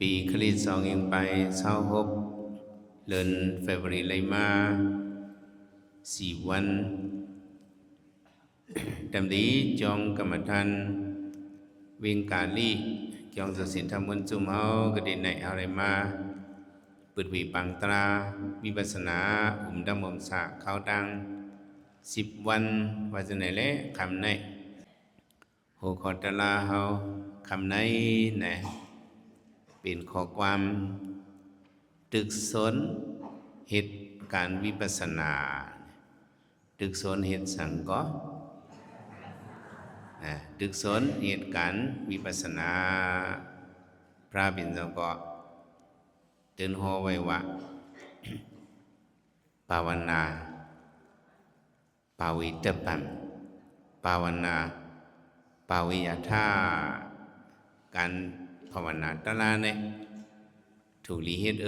ปีคริสต์2526เดือนเฟบรุรีมา4 วันดำดีจองกรรมฐานวิงกาลีจองสินธรรมวันจุมเฮากระเด็นในอะไรมาปิดวีปังตราวิปัสสนาดำมสะเข้าดัง10 วันว่าจะไหนและคำไหนหัวข้อตลาเฮาคำไหนนะเป็นข้อความตึกสนเหตุการวิปัสสนาตึกสนเหตุสังก็ตึกสนเหตุการวิปัสสนาพระบิณฑก็เตือนหัวไว้ว่าภาวนาภาวิตปัมภาวนาภาวิยธาการภาวนาตลาเนี่ยถูกลีเหตุ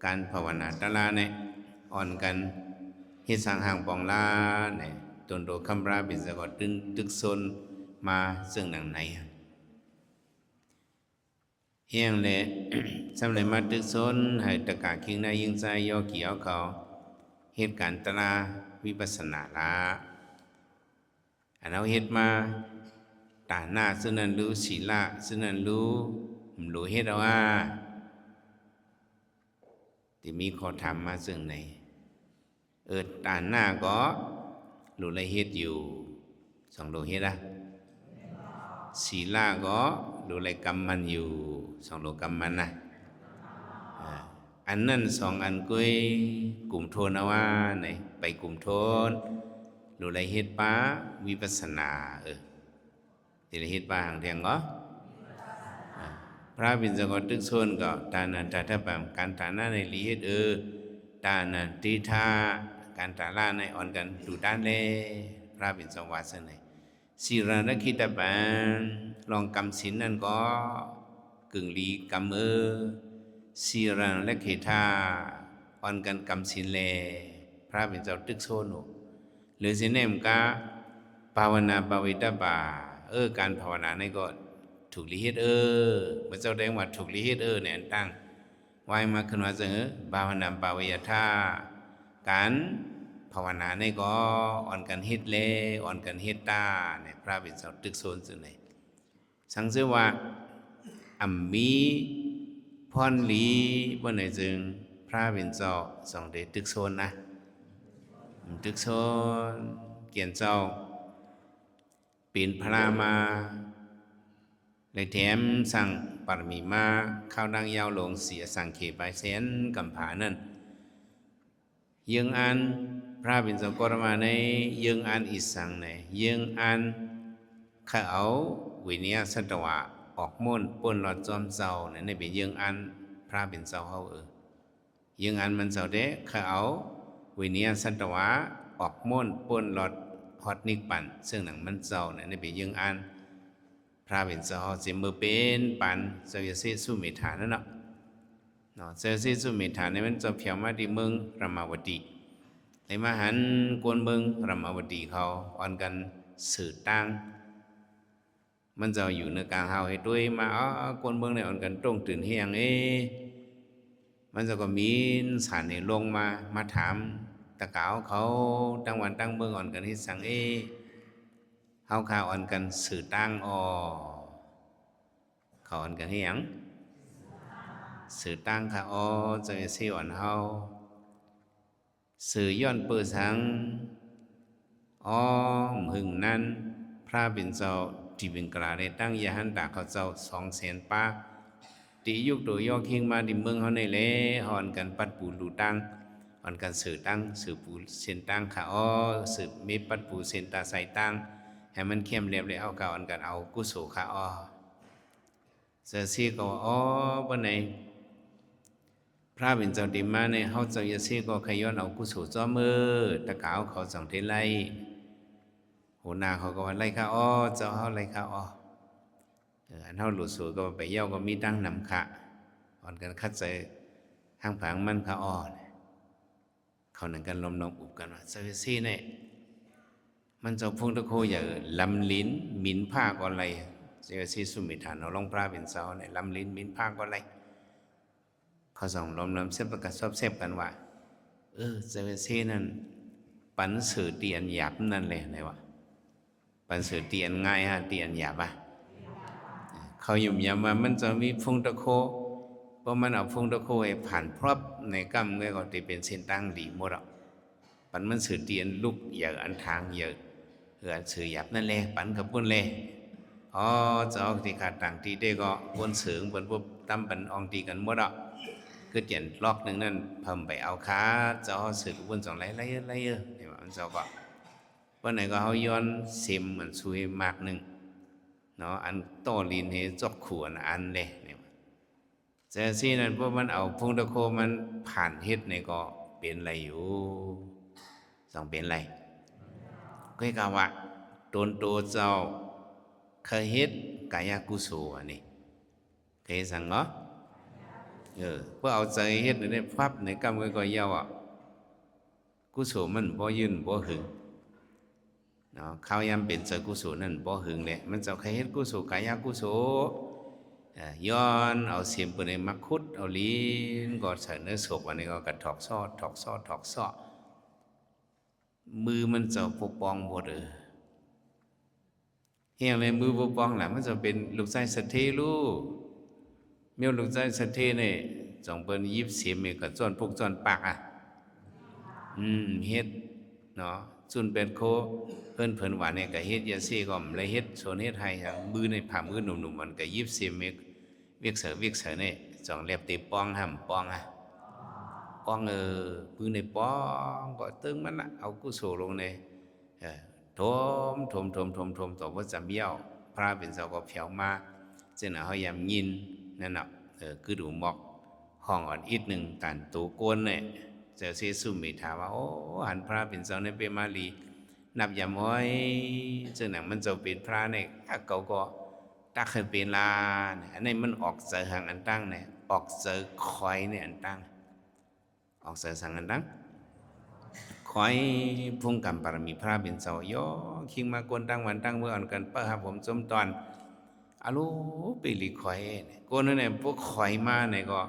การภาวนาตลาเนี่ยอ่อนกันเฮ็ดสังหางปองลาเนี่ยตนโดคำราบินสกอตึงตึกซนมาซึ่งหนังไหนเฮียงเลย สำเร็จมาตึกซนให้ตะกาคิงนายิงใจย่อเกี่ยวเขาเหตุการณ์ตลาวิปัสสนาละอันเอาเฮ็ดมาตาหน้าซึ่งนั้นรู้ศีละซึ่งนั้นรู้เฮ็ดเอาว่าที่มีข้อถามมาซึ่งไหนตาหน้าก็รู้ละเฮ็ดอยู่สองรู้เฮ็ดศีละก็รู้ละกรรมมันอยู่สองรู้กรรมมันนะอันนั้นสองอันกุ้ยกลุ่มโทนเอาว่าไหนไปกลุ่มโทนรู้ละเฮ็ดป้าวิปัสสนาที่ละเฮ็ดป้าหางเทียงก็พระบิณฑก็ตึกโซนก็ตานันตาทัพปามการฐานะในลีเฮ็ดตานันติทาการตาล่าในอ่อนกันดูด้านเลยพระบิณฑวาสนาสีรานคิตปันลองกำสินนั่นก็กึ่งลีกำสีรานและเขธาอ่อนกันกำสินเลพระบิณฑตึกโซนหรือสิเนมกาภาวนาภาวิตปาการภาวนาในก็ถูกลิขิตเมื่อเจ้าแดงว่าถูกลิขิตเนี่ยตั้งไว้มาขึ้นมาเสนอภาวนาภาวิยธาการภาวนาในก็อ่อนกันฮิตเลอ่อนกันฮิตตาเนี่ยพระบิณฑตึกโซนซึ่งไหนสังเสว่าอัมมีพรลีบนไหนจึงพระบิณฑสองเดตึกโซนนะตึกโซนเกียนเจ้าปีนพระมาเลยแถมสั่งปรมีมาข้าวดังยาวลงเสียสั่งเขไปเซนกำผานั่นยังอันพระบิณฑกรมาในยังอันอีสังในยังอันข้าเอาวิญญาสัตวะออกม่นป่นหลอดจอมเจ้าในเป็นยังอันพระบิณฑเขายังอันมันเจ้าเด้ข้าเอาวิญญาสัตวะออกม่นป่นหลอดฮอดนิกปันซึ่งหนังมันเจ้าในเป็นยังอันพระบิณฑเขาสิมือเป็นปันเจ้าเสสุเมธานั่นเนาะเจ้าเสสุเมธาในมันเจ้าเพียวมาที่เมืองรามาวดีในมหันกวนเมืองรามาวดีเขาอ่อนกันสื่อตั้งมันจะอยู่ในกลางเฮาให้ด้วยมากวนเมืองในอ่อนกันตรงตื่นเฮียงมันจะก็มีสารในลงมาถามตะกาวเขาตั้งวันตั้งเมืองอ่อนกันที่สั่งเฮาข่าวอ่อนกันสื่อตั้งเขาอ่อนกันให้ยังสื่อตั้งค่ะจะเสียอ่อนเฮาสื่อย้อนเปิดสังหึงนั้นพระบิณฑที่เป็นกลาได้ตั้งยาหันตาเขาเจ้า200,000 ป้าตียุกโดยย่อคิงมาดิเมืองเขาในเล่อ่อนกันปัดปูดูตั้งอ่อนกันสื่อตั้งสื่อปูเส้นตั้งค่ะสื่อมีปัดปูเส้นตาใส่ตั้งให้มันเข้มเรียบเลยเอาเก่าอันกันเอากุศลค่ะเจ้าซีก็บ่ไหนพระบิณฑดิมาในเฮาเจ้าเยซีก็ขย้อนเอากุศลจ้อมือตะกาวเขา2 เทไลหัวหน้าเขาก็ว่าไล่ค่ะเจ้าเฮาไล่ค่ะอันเฮาหลุดสูก็ไปเย้าก็มีตั้งนำค่ะอ่อนกันคัดใจทางผังมันค่ะเขานั่นกันลมอุบกันว่าเจ้าเยซีเนี่ยมันเจ้าพงตะโคอย่าลำลิ้นหมิ่นผ้าก่อนไร เจอซีสุมิฐานเอาลงพระเป็นเสาในลำลิ้นมินภาคก็ไรเขาส่งลมเสพประกาศเสพกันว่าเจอซีนั่นปันสื่อเตียนหยาบนั่นเลยไหนวะปันสื่อเตียนง่ายฮะเตียนหยาบอ่ะเขาหยุ่มยามมามันจะมีฟงตะโคเพราะมันเอาฟงตะโคให้ผ่านพรอบในกำเงยก็ตีเป็นเส้นตั้งดีหมดอ่ะปันมันสื่อเตียนลุกเหยอะอันทางเหยอะสื่อหยาบนั่นแหละปันกับปุ้นเลยจะออกที่ขาดต่างที่ได้ก็ปุ้นเสืองปุ้นปุ๊บตั้มปันอองตีกันหมดอ่ะคือเตียนล็อกหนึ่งนั่นเพิ่มไปเอาขาจะเอาสื่อปุ้นสองไรเนี่ยมันจะก็วันไหนก็เขาย้อนเสียมเหมือนซุยมากหนึ่งเนาะอันโตลินเฮจอกขวนอันเลยเนี่ยแต่ที่นั้นพวกมันเอาพงตะโคมันผ่านเฮ็ดในก็เป็นอะไรอยู่ต้องเป็นอะไรก็ให้กล่าวว่าตนตัวเจ้าเคยเฮ็ดกายกุศลอันนี้เคยสั่งเนาะเพื่อเอาใจเฮ็ดในภาพในกรรมก็ยาวอ่ะกุศลมันบ่ยืนบ่หึงเนาะข้าวยามเป็นใจกุศลนั่นบ่หึงเลยมันจะเคยเฮ็ดกุศลกายกุศลย้อนเอาเสียมไปในมักคุดเอาลิ้นกอดใส่เนื้อศพอันนี้ก็กระถอกซอมือมันจะปกป้องหมดเฮียงเลยมือปกป้องแหละมันจะเป็นลูกชายสัตเทลูเมื่อลูกชายสัตเทเนี่ยจงเป็นยิบเสียมกับจอนพวกจอนปากเฮ็ดเนาะจุนเป็นโคเพิ่นว่าเนี่ยก็เฮ็ดยาซี่ก็เลยเฮ็ดโซนเฮ็ดให้มือในผ่ามือหนุ่มๆมันก็ยิบเสียมเวียกเสือเนี่ยจองเล็บตีป้องห้ำป้องป้องมือในป้องก็ตึงมันละเอากุศลลงในทมต่อว่าจำเบี้ยวพระเป็นเสาก็เผียวมาเจ้าหน้าเขายำยินนั่นน่ะคือดูหมอกห้องอ่อนอีกหนึ่งการตูโกนเนี่ยเจ้าเสสุมิถาว่าโอ้หันพระเป็นเสาในเปมาลีนับยำห้อยเจ้าหนังมันจะเป็นพระเนี่ยเขาก็ตักเคยเป็นลาเนี่ยอันนี้มันออกเจอหางอันตั้งเนี่ยออกเจอคอยเนี่ยอันตั้งออกเจอสังอันตั้งคอยพุ่งกรรมปรมีพระเป็นเสาย่อคิงมากวนตั้งวันตั้งเมื่ออ่อนกันเปิ้ลครับผมสมตอนอาลูปีลีคอยเนี่ยกวนนั่นเนี่ยพวกคอยมาเนี่ยก็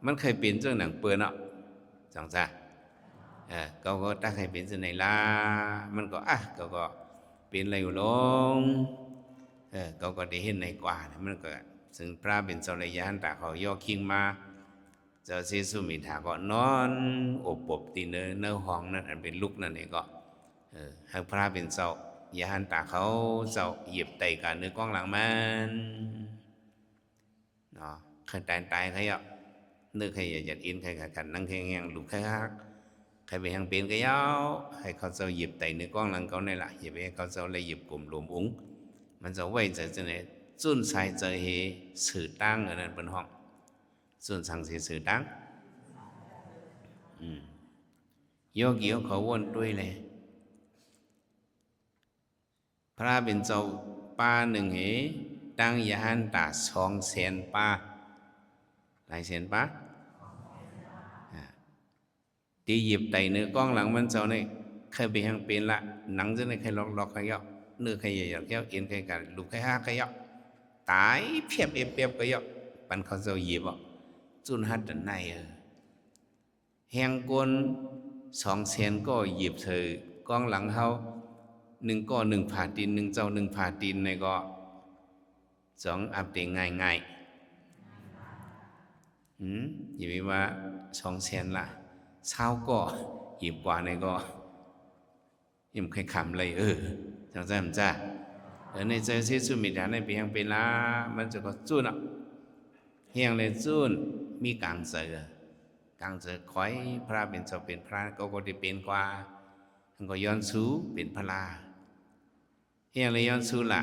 มันเคยเป็นเจ้าหนังเปื้อนเนาะจังจ้ะก็ตักให้เป็นเจ้าไหนล่ะมันก็ก็เป็นอะไรอยู่ลงก็ได้เห็นในกว่ามันก็ซึ่งพระเป็นเจ้าระยะหันตาเขาย่อคิงมาเจ้าเสสุมิถาก็นอนอบตีเนื้อห้องนั่นอันเป็นลูกนั่นเองก็ให้พระเป็นเจ้ายะหันตาเขาเจ้าเหยียบไตกันเนื้อกล้องหลังมันเนาะใครตายใครอ่ะเนื้อใครอยากอินใครกันนั่งแข่งลูกใครฮักใครไปทางเป็นก็ยาวให้เขาเจ้าเหยียบไตเนื้อกล้องหลังเขาในละเหยียบให้เขาเจ้าเลยเหยียบกลุ่มรวมอุ้งมันจะไว้จะไหนจุนใส่ใจเหสื่อตั้งอันนั้นบนห้องส่วนสั่งเสียสื่อตั้งโยกีเขาวนด้วยเลยพระเป็นเจ้าป้าหนึ่งเหตั้งยาหันตา200,000 ป้าหลายแสนป้าตีหยิบไตเนื้อกล้องหลังมันเจ้าเนี่ยเคยไปทางเป็นละหนังจะในใครล็อกใครย่อเนื้อใครใหญ่ๆแก้วเอ็นใครกันลูกใครห้าใครย่อตายเพียบก็ย่อปันเขาเจ้าหยิบจุนหัดดันในแหงกวน200,000ก็หยิบเธอกล้องหลังเขา1ก็1ผ่าดิน1เจ้า1ผ่าดินในก็2อับเตงง่ายอย่าไปว่า200,000ละ20ก็หยิบกว่าในก็ยิ่งใครขำเลยจังจ้าในใจเสสุมิถาในเพียงเป็นละมันจะก็จุนเฮียงเลยจุนมีกลางเสืคอยพระเป็นเจ้าเป็นพระก็ได้เป็นกว่าทั้งก็ย้อนสู้เป็นพระลาเฮียงเลยย้อนสู้ละ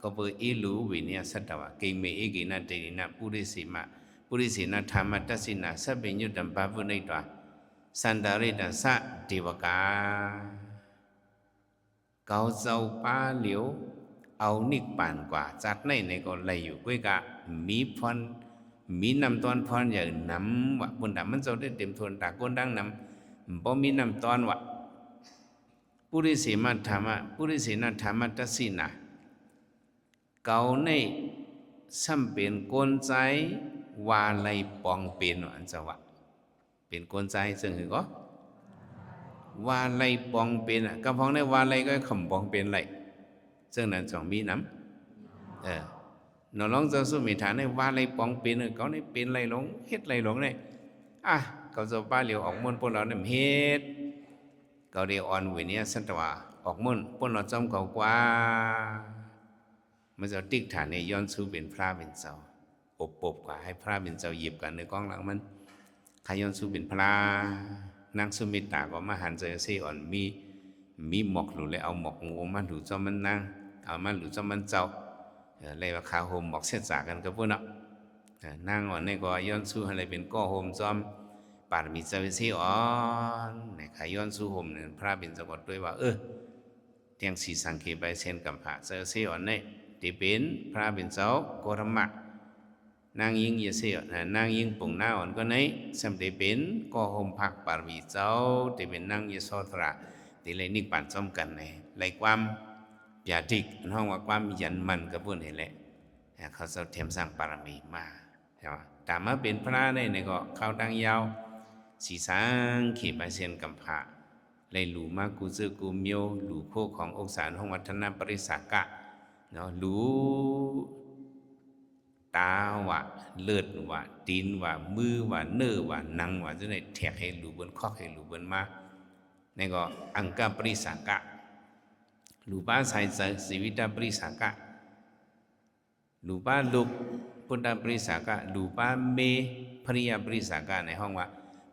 ก็เปิดอีลูวิเนียสัตวะกิเมเอกินาเตนินาปุริสินาธรรมตัสสินาสัพเพยุตตัมปะพุนิตวะสันดาริตาสะเทวกาเกาเจ้าป้าเหลียวเอานิกป่านกว่าจัดในก็เลยอยู่ก้วยกะมีพรมีนำตอนพรอย่างนำวะบนดามันจะได้เต็มทนตาก้นดังนำบ่มีนำตอนวะปุริสินาธรรมตัสสินา เกาในซ้ำเป็นกลใจว่าไรปองเป็นอันจะว่าเป็นกลใจซึ่งคือก็ว่าไรปองเป็นอ่ะกำพองในว่าไรก็คำปองเป็นไรซึ่งนั้นสองมีน้ำนอร้องเจ้าสุมิฐานในว่าไรปองเป็นเขาในเป็นไรหลงเฮ็ดไรหลงเนี่ยเขาจะป้าเหลียวออกมุ่นพวกเราเนี่ยเฮ็ดเขาเดียวอ่อนเวเนี้ยสัตว่าออกมุ่นพวกเราจอมเขากว่ามันจะติ๊กฐานในย้อนสู้เป็นพระเป็นเจ้าอบกว่าให้พระเป็นเจ้าหยิบกันในกองหลังมันขย้อนสู้เป็นพระนางสุมิตาก็มาหันใจเสียอ่อนมีหมอกหลุดเลยเอาหมอกงูมาหลุดจอมันนางเอามาหลุดจอมันเจ้าเลยว่าขาโฮมหมอกเสียจากกันกับพวกเนาะนางอ่อนในก็ย้อนสู้อะไรเป็นก้อโฮมจอมปาดมีเจ้าเสียอ่อนในขย้อนสู้โฮมเนี่ยพระเป็นเจ้าก็ด้วยว่าเตียงสีสังเกตไปเช่นกับพระเจ้าเสียอ่อนในที่เป็นพระเป็นเจ้าโกรมะนางยิงเยเสียนางยิงปุ่งหน้าอ่อนก็ในสำเร็จเป็นก็โฮมพักปารีเจ้าที่เป็นนางเยโสธราที่เลยนิกปั่นซ้อมกันในไรความยาดิกห้องว่าความยันมันกับพวกนี้แหละเขาจะเทียมสร้างปารมีมาใช่ไหมแต่มาเป็นพระในก็เข้าดังยาวสีสังขีปเซียนกัมพะเลยหลูมากูเจอกูเมียวหลูโคขององศาห้องวัฒนปริสากะเนาะหลูตาว่าเลือดว่าตีนว่ามือว่าเนื้อว่าหนังว่าจะได้แทกให้หลูบนคอกให้หลูบนมาในก็อังกาปริสากะหลูป้าใส่สีวิตาปริสากะหลูป้าลุกพุทธปริสากะหลูป้าเมภริยปริสากะในห้องว่า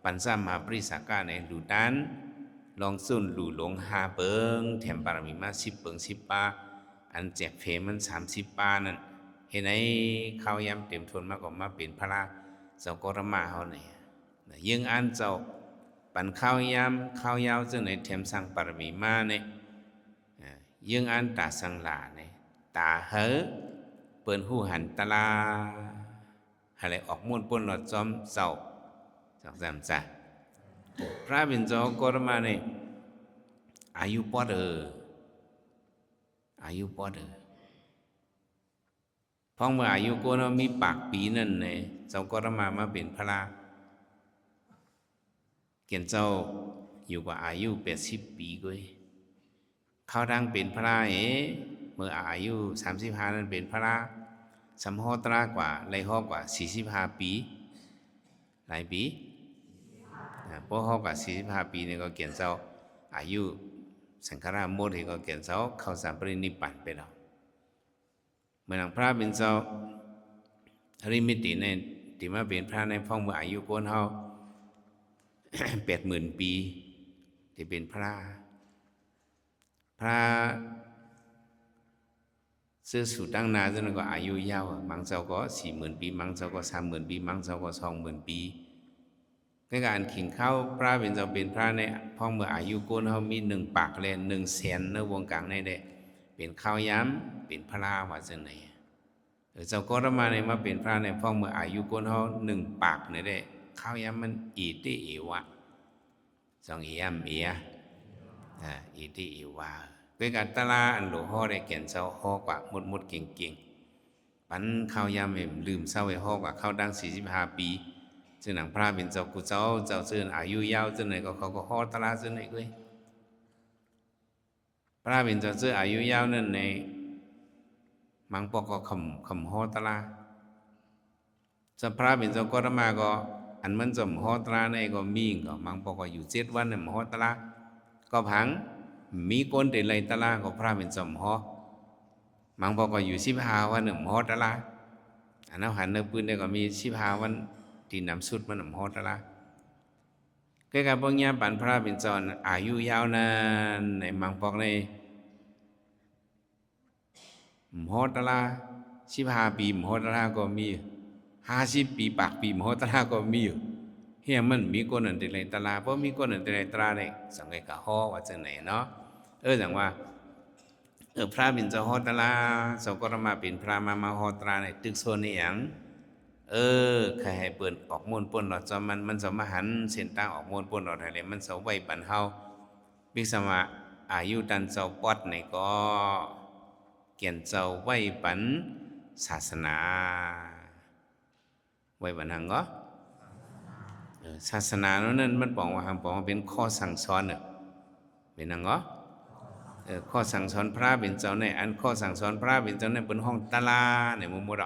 ปัญจมหาปริสากะในหลูด้านลองสุ่นหลูหลง5 เปิงแถมปารมีมา10 เปิง10 ปาอันแจกเพมัน30 ปานั่นเห็นไหมข้าวยำเต็มทนมากกว่ามาเป็นพระเจ้ากรมาเขาเนี่ยยังอันเจ้าปันข้าวยาวจึงในแถมสั่งปารมีมาเนี่ยยังอันตาสังลาเนี่ยตาเหือเปิ่นหูหันตลาอะไรออกมุ่นปนหลอดจอมเจ้าสัก3 จ้ะพระเป็นเจ้ากรมาเนี่ยอายุปอดพ้องเมื่ออายุโกนมีปากปีนั่นเนี่ยเจ้ากรมาเป็นพระเกี่ยนเจ้าอยู่กว่าอายุ80 ปีก้อยเข้าดังเป็นพระเมื่ออายุ35นั้นเป็นพระสัมโหตรากว่าไรหอกว่า45 ปีหลายปีพวกหอกว่า45 ปีเนี่ยก็เกี่ยนเจ้าอายุสังฆราชหมดก็เกี่ยนเจ้าเข้าสามปรินิพพานไปแล้วเมื่อหลังพระเป็นเจ้าอริมิติในที่มาเป็นพระในพ้องเมื่ออายุโกนเฮา80,000 ปีที่เป็นพระซื้อสู่ตั้งนาจนก็อายุยาวบางเจ้าก็40,000 ปีบางเจ้าก็30,000 ปีบางเจ้าก็20,000 ปีในการขิงเข้าพระเป็นเจ้าเป็นพระในพ้องเมื่ออายุโกนเฮามี1 ปากแล1 แสนในวงกลางในได้เป็นข้าวย้ำเป็นพระว่าจังไหนเจ้าก็มาในมาเป็นพระในพ้องเมื่ออายุโกนเฮา1 ปากในได้ข้าวย้ำมันอีติเอวะ2 เอียมเอียอีติเอวะด้วยการตลาอันหลวงพ่อได้เขียนเจ้าฮอกว่าหมดเก่งปันข้าวยำเอ็มลืมเศร้าไอ้ฮอกว่าเข้าดัง45 ปีจึงหนังพระเป็นเจ้ากุเจ้าซึ่งอายุยาวจึงไหนก็เขาก็ฮอตลาจึงไหนก็พระเป็นเจ้าซึ่งอายุยาวนั่นในมังปอกก็คำฮอตลาจะพระเป็นเจ้าก็มาก็อันมันจมฮอตลาในก็มีก็มังปอกก็อยู่7 วันเนี่ยฮอตลาก็พังมีคนแต่ไรตลาก็พระเป็นจมฮอมังปอกก็อยู่15 วันเนี่ยฮอตลาอันนั้นหันเนื้อปืนเนี่ยก็มี15 วันที่นำสุดมันฮอตลาใกล้ๆพวกนี้ปันพระเป็นจอนอายุยาวนานในมังปอกในฮอตลา15 ปีฮอตลาก็มี50 ปีปากปีฮอตลาก็มีอยู่เฮียมันมีคนอันแต่ไรตลาเพราะมีคนอันแต่ไรตลาเนี่ยสังเกตกับฮอว่าจังไหนเนาะจังว่าพระเป็นเจ้าฮอตลาเจ้าก็มาเป็นพระมาฮอตลาในตึกโซนนี่อย่างใครให้เปิดออกมนต์ป่นหลอดจอมันจะมาหันเส้นตั้งออกมนต์ป่นหลอดอะไรมันจะไว้ปันเฮาบิสมาอายุดันเจ้าปอดในก็เก กียนเจ้าไว้ปันศาสนาไว้ปันหังก็ศาสนานั้นมันบอกว่าเป็นข้อสั่งสอนเป็นหังก็ข้อสั่งสอนพระเป็นเจ้าในอันข้อสั่งสอนพระเป็นเจ้าในเป็นห้องตาลาในมุมมด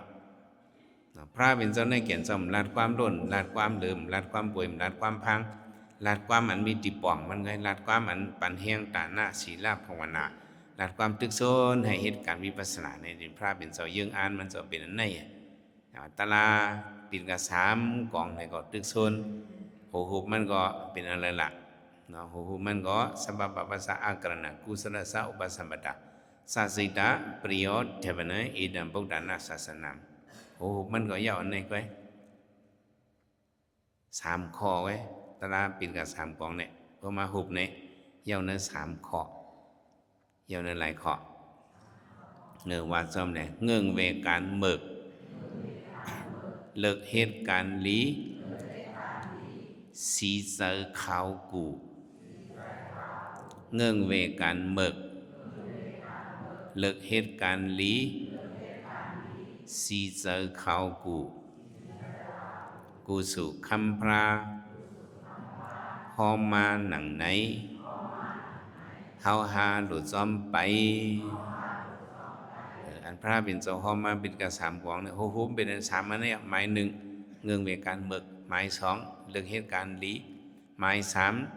พระเป็นเจ้าในเกียนเจ้าลาดความล้นลาดความลืมลาดความป่วยลาดความพังลาดความอันมีติป่องมันไงลาดความอันปันเฮียงตาหน้าศีลาภาวนาลาดความตึกโซนให้เหตุการณ์วิปัสสนาในดินพระเป็นเจ้ายื่งอ่านมันจะเป็นอันไหนตาลาปิดกับ3กองในก็ตึกโซนหูมันก็เป็นอะไรล่ะเนาะหูมันก็สัพพะปัสสะอาการณะกุศลสะอุปสัมปทาสัสสิตาปริโยเทวนะอิดัมพุทธานาศาสนาหูมันก็ยาวอันไหนก็3 ข้อไว้ตาลาปิดกับ3กองเนี่ยพอมาหุบเนี่ยยาวนั้น3 ข้อยาวนั้นหลายข้อเนื้อว่าซ้อมเนี่ยเงื่องเวการเมิกเลิกเหตุการณ์ลีสีเจอขาวกูเงื่องเวการเมิกเลิกเหตุการณ์ลีสีเจอขาวกูสุคำพระหอมมาหนังไหนเฮาหาหลุดซ้อมไปอันพระเป็นเจ้าหอมมาเป็นกับ3กองเนี่ยโหเป็นอัน3อันเนี่ยหมาย1เงื่องเวการเมิกหมาย2เรื่องเหตุการณ์ลีหมาย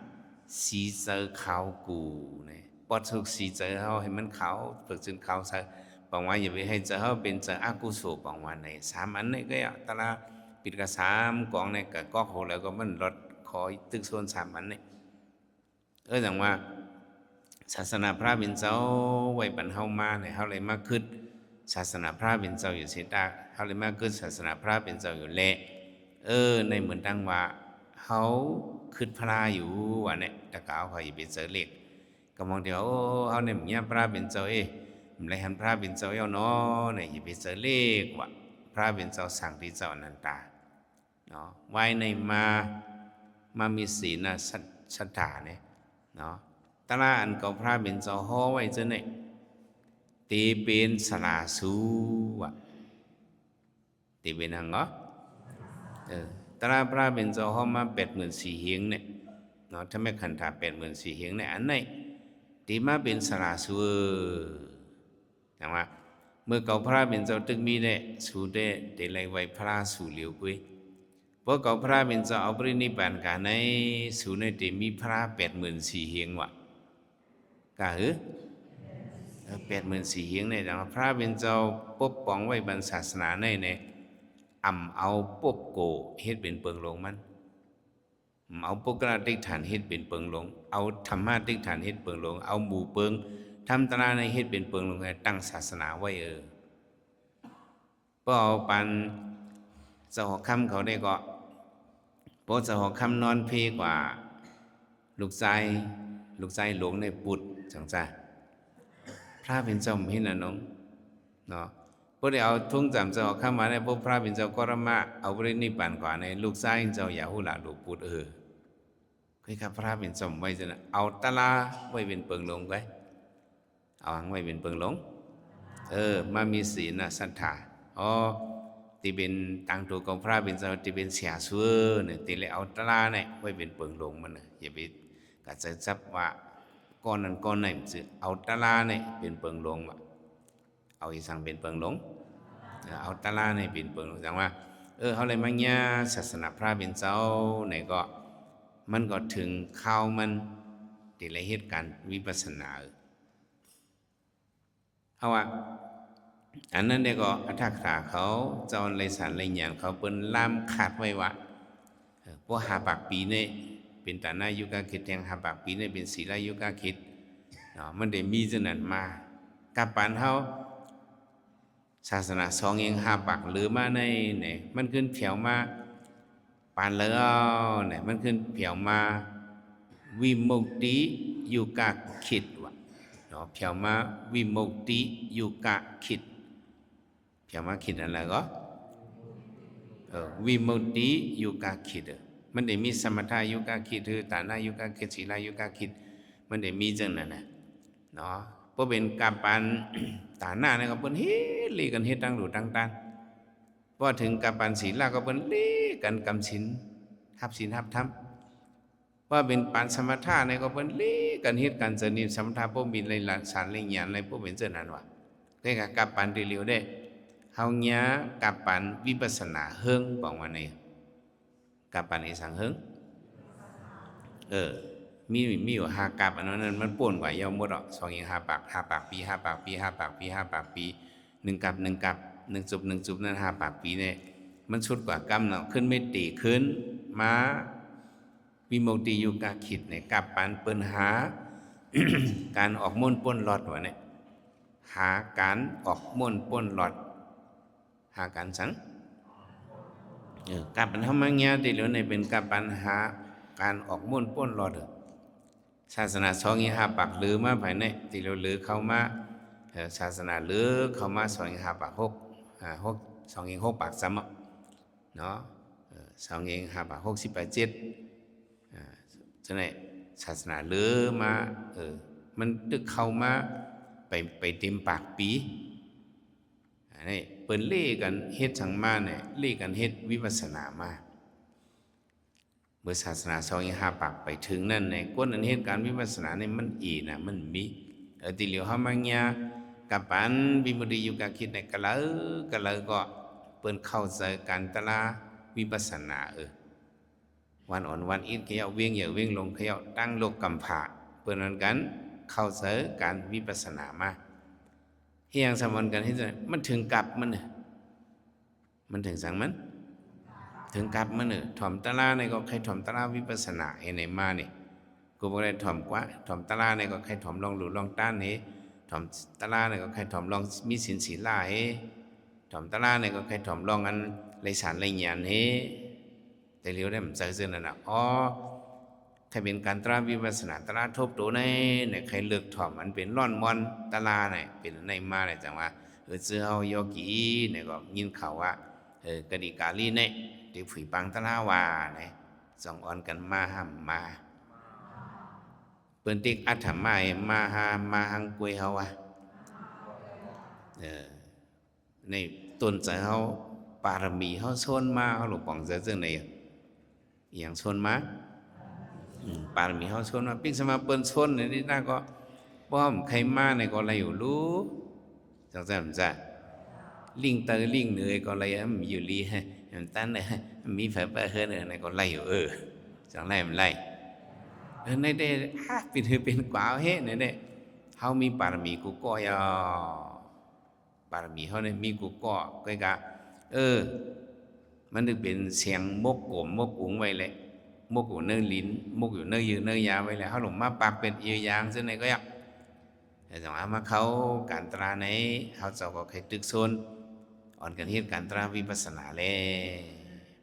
3สีเจอขาวกูเนี่ยปอดสุกสีเจอเขาให้มันขาวฝึกจนขาวซะบางวันอย่าไปให้เจอเขาเป็นเจออกุศลบางวันใน3อันเนี่ยก็ตะลาปิดกับ3กองเนี่ยก็โหแล้วก็มันลดขอตึกโซน3อันเนี่ยอย่างว่าศาสนาพระเป็นเจ้าไว้บรรเฮามาเนี่ยเฮาเลยมาขึ้นศาสนาพระเป็นเจ้าอยู่เสียดาเฮาเลยมาขึ้นศาสนาพระเป็นเจ้าอยู่แลในเหมือนตั้งว่าเฮาขึ้นพระอยู่ว่าเนี่ยตะกาวเขาอย่าไปเจอเล็กก็มองเดี๋ยวเฮาเนี่ยมีพระเป็นเจ้ามันเลยหันพระเป็นเจ้าเนาะเนี่ยอย่าไปเจอเล็กว่าพระเป็นเจ้าสั่งที่เจ้าอนันตาเนาะไว้ในมามีศีลศรัทธาเนี่ยเนาะตลาอันเก่าพระเป็นเจ้าห่อไว้เจ้าเนี่ยตีเป็นสลาสูวะตีเป็นหังก็ตลาพระเป็นเจ้าห่อมา84,000เฮียงเนี่ยเนาะถ้าไม่ขันถา84,000เฮียงเนี่ยอันไหนตีมาเป็นสลาสูนะว่าเมื่อเก่าพระเป็นเจ้าตึกมีเนี่ยสูได้เดลัยไว้พระสูเหลียวกุยพวกเก่าพระเป็นเจ้าเอาปรินิพพานกันในสูในเดมีพระ84,000เฮียงวะก็84,000เฮียงเนี่ยแต่ว่าพระเป็นเจ้าปกป้องไว้บรรศาสนาในเอาปกโกเฮ็ดเป็นเปิงลงมันเอาปกราติฐานเฮ็ดเป็นเปิงลงเอาธรรมะติฐานเฮ็ดเปิงลงเอาหมู่เปิงทำตราในเฮ็ดเป็นเปิงลงให้ตั้งศาสนาไว้พอเอาปันเจ้าหอกคำเขาได้ก็พอเจ้าหอกคำนอนเพกว่าลูกชายหลวงในปุดจังจ้าพระเป็นเจ้าเห็นน่ะน้องเนาะพอได้เอาทุ่งจำเจ้าเข้ามาในพวกพระเป็นเจ้ากรมะเอาปรินิพพานกว่าในลูกชายเจ้าอย่าหุลาลูกปุดคือครับพระเป็นเจ้าไว้จะเอาตะลาไว้เป็นเปิงลงไว้เอาหังไว้เป็นเปิงลงมามีศีลศรัทธาที่เป็นตังตัวของพระเป็นเจ้าที่เป็นเสียซัวเนี่ยที่เลยเอาตะลาเนี่ยไว้เป็นเปิงลงมันอย่าไปก็จะจับว่าก้อนนั้นก้อนไหนมันจะเอาตะลาเนี่ยเป็นเปิงลงว่ะเอาอีสังเป็นเปิงลงเอาตะลาเนี่ยเป็นเปิงลงจังว่าเขาเลยมาเนี่ยศาสนาพระเป็นเจ้าเนี่ยก็มันก็ถึงข้าวมันที่ละเหตุการณ์วิปัสสนาเอาว่าอันนั้นเนี่ยก็อัตถกถาเขาเจ้าไรสารไรหยางเขาเปิ้นล่ามขาดไว้ว่าพวกหาปากปีเนี่ยเป็นตาหน้ายุกาคิดแทงหาปากปีเนี่ยเป็นศีลายุกาคิดมันได้มีจนั้นมากับปานเฮาศาสนา2เองหาปากหรือมาในเนี่ยมันขึ้นเผียวมาปานแล้วเนี่ยมันขึ้นเผียวมาวิมุตติยุกาคิดว่ะเนาะเผียวมาวิมุตติยุกาคิดเผียวมาคิดอะไรก็วิมุตติยุกาคิดมันได้มีสมถายุกาคิดตาหน้ายุกาคิดศีลายุกาคิดมันได้มีจังนั้นนะเนาะ เพราะเป็นกาปัน ตาหน้าเนี่ยก็เปิ้นเฮ็ดลีกันเฮ็ดตั้งดูตั้งตันพอถึงกาปันศีลาก็เปิ้นลีกันกำศีลทับศีลทับธรรมว่าเป็นปานสมถะเนี่ยก็เปิ้นลีกันเฮ็ดกันสนิทสมถะบ่มีในหลักสารในญาณในบ่เป็นเช่นนั้นว่าได้กาปันที่เหลียวได้เฮาญากาปันวิปัสสนาเฮิงบอกว่านี่กาปันอีสังเฮิงมีอยู่5กับอันนั้นมันป่วนกว่ายาวหมดอ่ะ2อีก5ปาก5ปากปี5ปากปี5ปากปี5ปากปี1กับ1กับ1จุบ1จุบนั้น5ปากปีเนี่ยมันสุดกว่ากรรมเนาะขึ้นไม่ตีขึ้นมาวิมุตติอยู่กะขิดเนี่ยกับปันเปิ้นหา การออกม่วนป้นหลอดวะเนี่ยหาการออกม่วนป้นหลอดหาการสังกับปันเฮามาเงียติเหลือในเป็นกับปัญหาการออกม่วนป้นหลอดศาสนา2อี5ปากหรือมาภายในติเหลือหรือเข้ามาศาสนาหรือเข้ามา2อี5ปาก6 2อี6ปากซ้ำเนาะ2อี5ปาก6 18 7ฉะนั้นศาสนาหรือมามันตึกเข้ามาไปเต็มปากปีนี่เปิ้นเล่กันเฮ็ดสังมาเนี่ยเล่กันเฮ็ดวิปัสสนามาเมื่อศาสนา2อี5ปากไปถึงนั่นในก้นอันเฮ็ดการวิปัสสนาเนี่ยมันอีน่ะมันมีติเหลียวเฮามาเงียกับปันวิมุตติอยู่กะคิดในกะเลยก็เปิ้นเข้าใจการตะลาวิปัสสนาวันอ่อนวันอิดเขย่าเวียงอย่าเวียงลงเขย่าตั้งโลกกำผาเปิ้นนั้นกันเข้าใจการวิปัสสนามาเฮียงสมวันกันที่มันถึงกับมันถึงสังมันถึงกับมันถ่อมตะลาในก็ใครถ่อมตะลาวิปัสสนาเห็นไหนมานี่กูบ่ได้ถ่อมกว่าถ่อมตะลาในก็ใครถ่อมลองหลุลองต้านเฮถ่อมตะลาในก็ใครถ่อมลองมีศีลศีลาเฮถ่อมตะลาในก็ใครถ่อมลองอันไรสารไรญาณเฮแต่เลี้ยวได้มันใจเส้นนั่นน่ะใครเป็นการตราวิปัสสนาตราทบตัวในใครเลือกถ่อมมันเป็นร่อนมอนตะลาเนี่ยเป็นในมาเนี่ยจังว่าเสือเฮาโยกีเนี่ยก็ยินข่าวว่ากดิกาลีเนี่ยที่ฝีปังตะลาวาเนี่ยสองอ่อนกันมาห้ามมาเปิ้นติกอัฐมาหามาหังกวยเฮาว่าในต้นใจเฮาปารมีเฮาชนมาเฮาหลวงปองเจังไหนอย่างชนมาปารมีเฮาชนมาปิ้งสมาเปิ้นชนนี่น่าก็ป้อมใครมาในก็อะไรอยู่รู้จังซั่นจ้ะลิงเตอลิงเหนื่อยก็อะไรมันอยู่ลีฮะมันตันน่ะมีไฟเบอร์เฮือนในก็ไล่อยู่จังไล่มันไล่ในได้เป็นกว่าเฮ็ดเนี่ยเฮามีปารมีกูก็ยปารมีเฮาเนี่ยมีกูก็กะมันถึงเป็นเสียงมกโกมมกอุ๋งไว้เลยมกอยู่เนื้อลิ้นมกอยู่เนื้อยืนเนื้อยาไว้เลยเขาหลงมาปากเป็นเอียยางซึ่งในก็ยักแต่จังหวะมาเขาการตราในเขาเจ้าก็เคยตึกโซนอ่อนกันเฮ็ดการตราวิปัสสนาเลย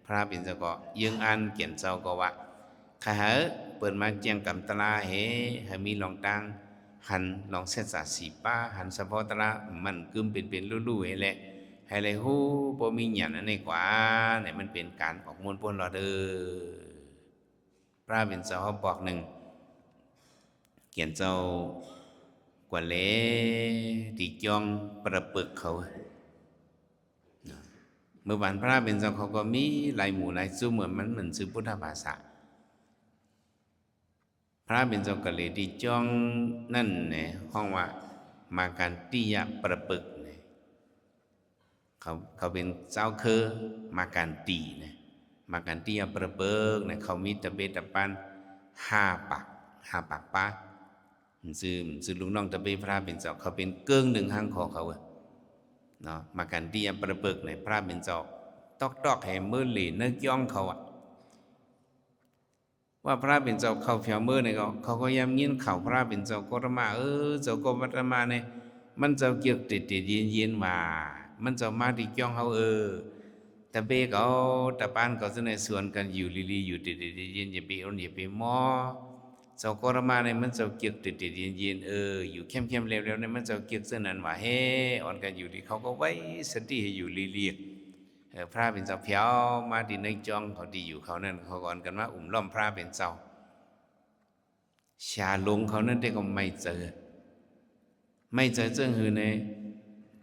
พระเป็นเจ้าก็ยังอันเขียนเจ้าก็ว่าข้าเปิดมาเจียงกำตราให้มีลองตังหันลองเสษาสีป้าหันสะพอตรามันกึมเป็นลู่ๆให้แหละให้เลยฮู้บ่มีหยังอันนี้กว่าเนี่ยมันเป็นการออกมวลพ้นรอเด้อพระเป็นเจ้าเขาบอกหนึ่งเขียนเจ้ากว่าเลที่จองประปึกเขาเมื่อวานพระเป็นเจ้าเขาก็มีหลายหมู่หลายซุ้มเหมือนซื้อพุทธภาษาพระเป็นเจ้ากะเลยที่จองนั่นเนี่ยห้องว่ามาการติยะประปึกเขาเป็นเจ้าคือมาการตีนะมาการตีประเบิกนะเขามีตะเบตะปัน5 ปากป้าซื้อลุงน้องตะเบพระเป็นเจ้าเขาเป็นเกิ้งหนึ่งห้างคอเขาเนาะมาการตีประเบิกในพระเป็นเจ้าตอกให้มือหลีนึกย่องเขาว่าพระเป็นเจ้าเขาเพียวมือเนี่ยเขาก็ย้ำยินเขาพระเป็นเจ้าโกรมาเจ้าโกรมาเนี่ยมันเจ้าเกี่ยวติดเย็นว่ามันจะมาที่จ้องเขาตะเบกเอาตะปานก็จะในส่วนกันอยู่ลีอยู่ติดเย็นอย่าไปอ่อนอย่าไปมอเจ้ากรมาในมันจะเกี่ยวติดเย็นอยู่เข้มเร็วๆในมันจะเกี่ยวเส้นนั้นว่าอ่อนกันอยู่ที่เขาก็ไว้สติให้อยู่ลีพระเป็นเจ้าเพียวมาที่ในจ้องเขาดีอยู่เขานั่นเขาก่อนกันว่าล้อมพระเป็นเจ้าชาลงเขานั่นได้ก็ไม่เจอ ไม่เจอเจ้งหือใน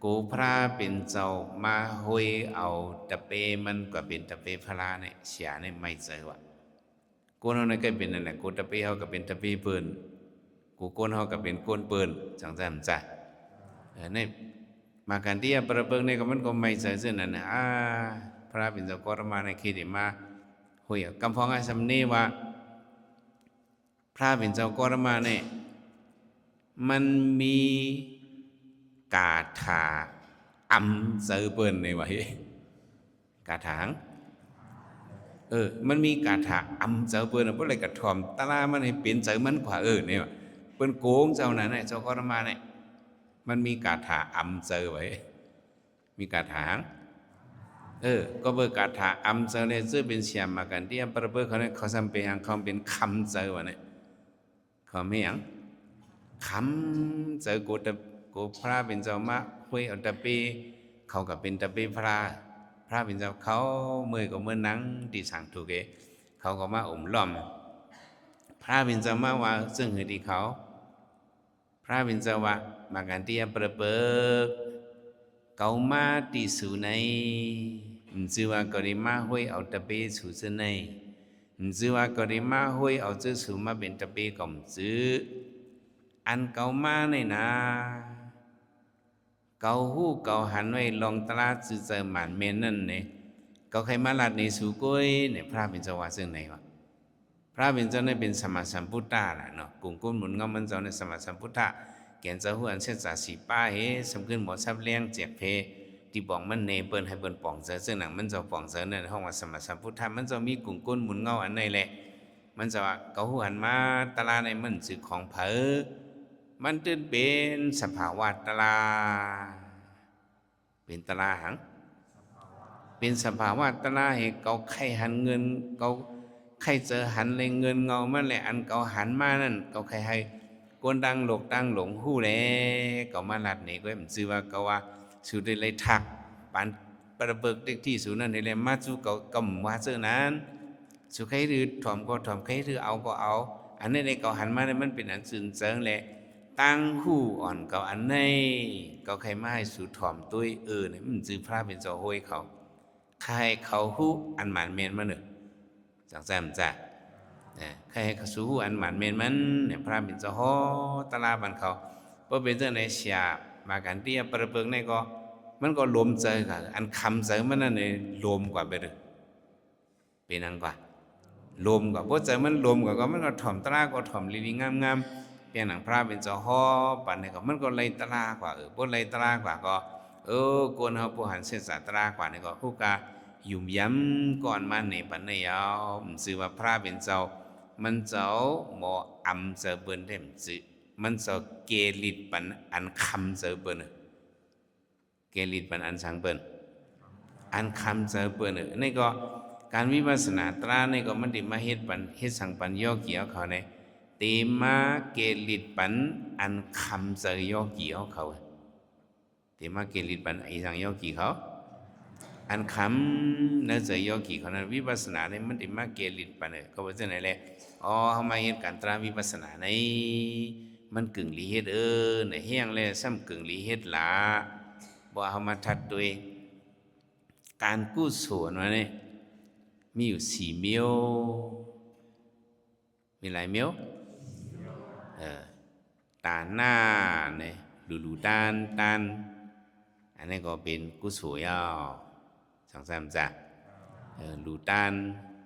กูพระเป็นเจ้ามาห้อยเอาตะเปมันก็เป็นตะเปพระเนี่ยเสียเนี่ยไม่เจอวะกูนั่นก็เป็นนั่นแหละกูตะเปเขาก็เป็นตะเปเปิ้นกูก้นเขาก็เป็นก้นเปิ้นจังจำจ้ะเนี่ยมากันที่ประเบิกเนี่ยก็มันก็ไม่เจอเส้นนั่นนะพระเป็นเจ้าก็มาในคิดมาห้อยกำพองไอ้สำเนีว่าพระเป็นเจ้าก็มาเนี่ยมันมีกาถาอำเจอเปิ้นในวะเฮ้กาถางมันมีกาถาอำเจอเปิ้นเพราะอะไรกระถ่อมตาลามันให้เป็นเจอมันกว่าเนี่ยเปิ้นโกงเจ้านั้นเจ้าก็มาเนี่ยมันมีกาถาอำเจอไว้มีกาถางก็เบอร์กาถาอำเจอเนี่ยซึ่งเป็นเสียมมากันที่ประเบิกเขาเนี่ยเขาทำเป็นอย่างเขาเป็นคำเจอวะเนี่ยเขาไม่อย่างคำเจอกูพระเป็นเจ้ามาคุยเอาตะปีเขาก็เป็นตะปีพระเป็นเจ้าเขาเมื่อก็เมื่อนังที่สั่งถูกเขาก็มาล้อมพระเป็นเจ้ามาว่าซึ่งหือที่เขาพระเป็นเจ้าว่ามากันที่ประเบิกเขามาที่สู่ในจือว่าก็ได้มาคุยเอาตะปีสู่ซึ่งในจือว่าก็ได้มาคุยเอาเจ้าสู่มาเป็นตะปีก่อมจื้ออันเก่ามาเนี่ยนะเก่าหู้เก่าหันไว้ลองตลาดซื้อเจอหมันเมนนั่นเนี่ยเก่าใครมาลัดในสุโกยเนี่ยพระเป็นเจ้าว่าซึ่งไหนวะพระเป็นเจ้าเนี่ยเป็นสมมาสัมพุทธะแหละเนาะกุ่งกุ้นหมุนเงามันเจ้าในสมมาสัมพุทธะแกนเจ้าหัวอันเช่นจ่าสีป้าเฮสมขึ้นหมดซับเลี้ยงเจียกเพที่บอกมันเนเปิ้นให้เปิ้นป่องเจอซึ่งหนังมันเจ้าป่องเจอเนี่ยห้องว่าสมมาสัมพุทธะมันเจ้ามีกุ่งกุ้นหมุนเงาอันไหนแหละมันจะว่าเก่าหัวหันมาตลาดในมันสื่อของเผอมันตื่นเป็นสภาวะตลาเป็นตลาหังเป็นสภาวะตลาให้เกาไข่หันเงินเกาไข่เจอหันเลยเงินเงามันแหละอันเกาหันมานั่นเกาไข่ให้กวนดังหลกดังหลงหู้แลเกามาลัดนี่ก็มันชื่อว่าเกาว่าสุดเลยทักปานประเบิกเด็กที่สูนั่นเลยมาสู่เกากำว่าเจอนั้นสุใครหรือถ่อมก็ถ่อมใครหรือเอาก็เอาอันนี้ในเกาหันมาเนี่ยมันเป็นอันสื่นเสริงแหละตั้งหู้อ่อนเก่าอันในเก่าใครมาให้สู่ถ่อมตุ้ยเนี่ยมันจือพระเป็นเจ้าห้วยเขาใครเขาหู้อันหมานเมนมันเนอะจังแซมจ้ะใครให้เขาสู่หู้อันหมานเมนมันเนี่ยพระเป็นเจ้าห้อตลาบันเขาเพราะเป็นเจ้าในเสียมากันเตี้ยประเบิกในก็มันก็ลมเจอค่ะอันคำเจอมันนั่นเลยลมกว่าไปเลยเป็นนั่นกว่าลมกว่าเพราะเจอมันลมกว่าก็มันก็ถ่อมตลาก็ถ่อมลีงามเพียงหนังพระเป็นเจ้าฮ้อปันเนี่ยก็มันก็เลยตลากว่าพวกเลยตลากว่าก็กวนเขาผู้หันเสษตรากว่าเนี่ยก็ผู้กายุ่มย้ำก่อนมาในปันในยาวสื่อว่าพระเป็นเจ้ามันเจ้าหมออำเจอเบิ้นเต็มจืมันเจ้าเกลิดปันอันคำเจอเบิ้นเกลิดปันอันสังเบิ้นอันคำเจอเบิ้นนี่ก็การวิปัสสนาตรานี่ก็มันได้มาเฮ็ดปันเฮ็ดสังปันย่อเกี่ยวเขาในตีมาเกลิดปันอันคำเจอย่อเกี่ยวเขาตีมาเกลิดปันไอ้สังย่อกี่เขาอันคำนั่นเจอย่อกี่เขานั้นวิปัสสนาเนี่ยมันได้มาเกลิดปันก็ว่าจะไหนแหละเขามาเฮ็ดการตราวิปัสสนาในมันกึ่งลีเฮ็ดในเฮียงเลยซ้ำกึ่งลีเฮ็ดหลาบ่เอามาทัดด้วยการกู้ศลว่าเนี่ยมีอยู่4เมียวมีหลายเมียวตาหน้าเนี่ยดูตานอันนี้ก็เป็นกุศลยาวสังสามจ้ะดูตาน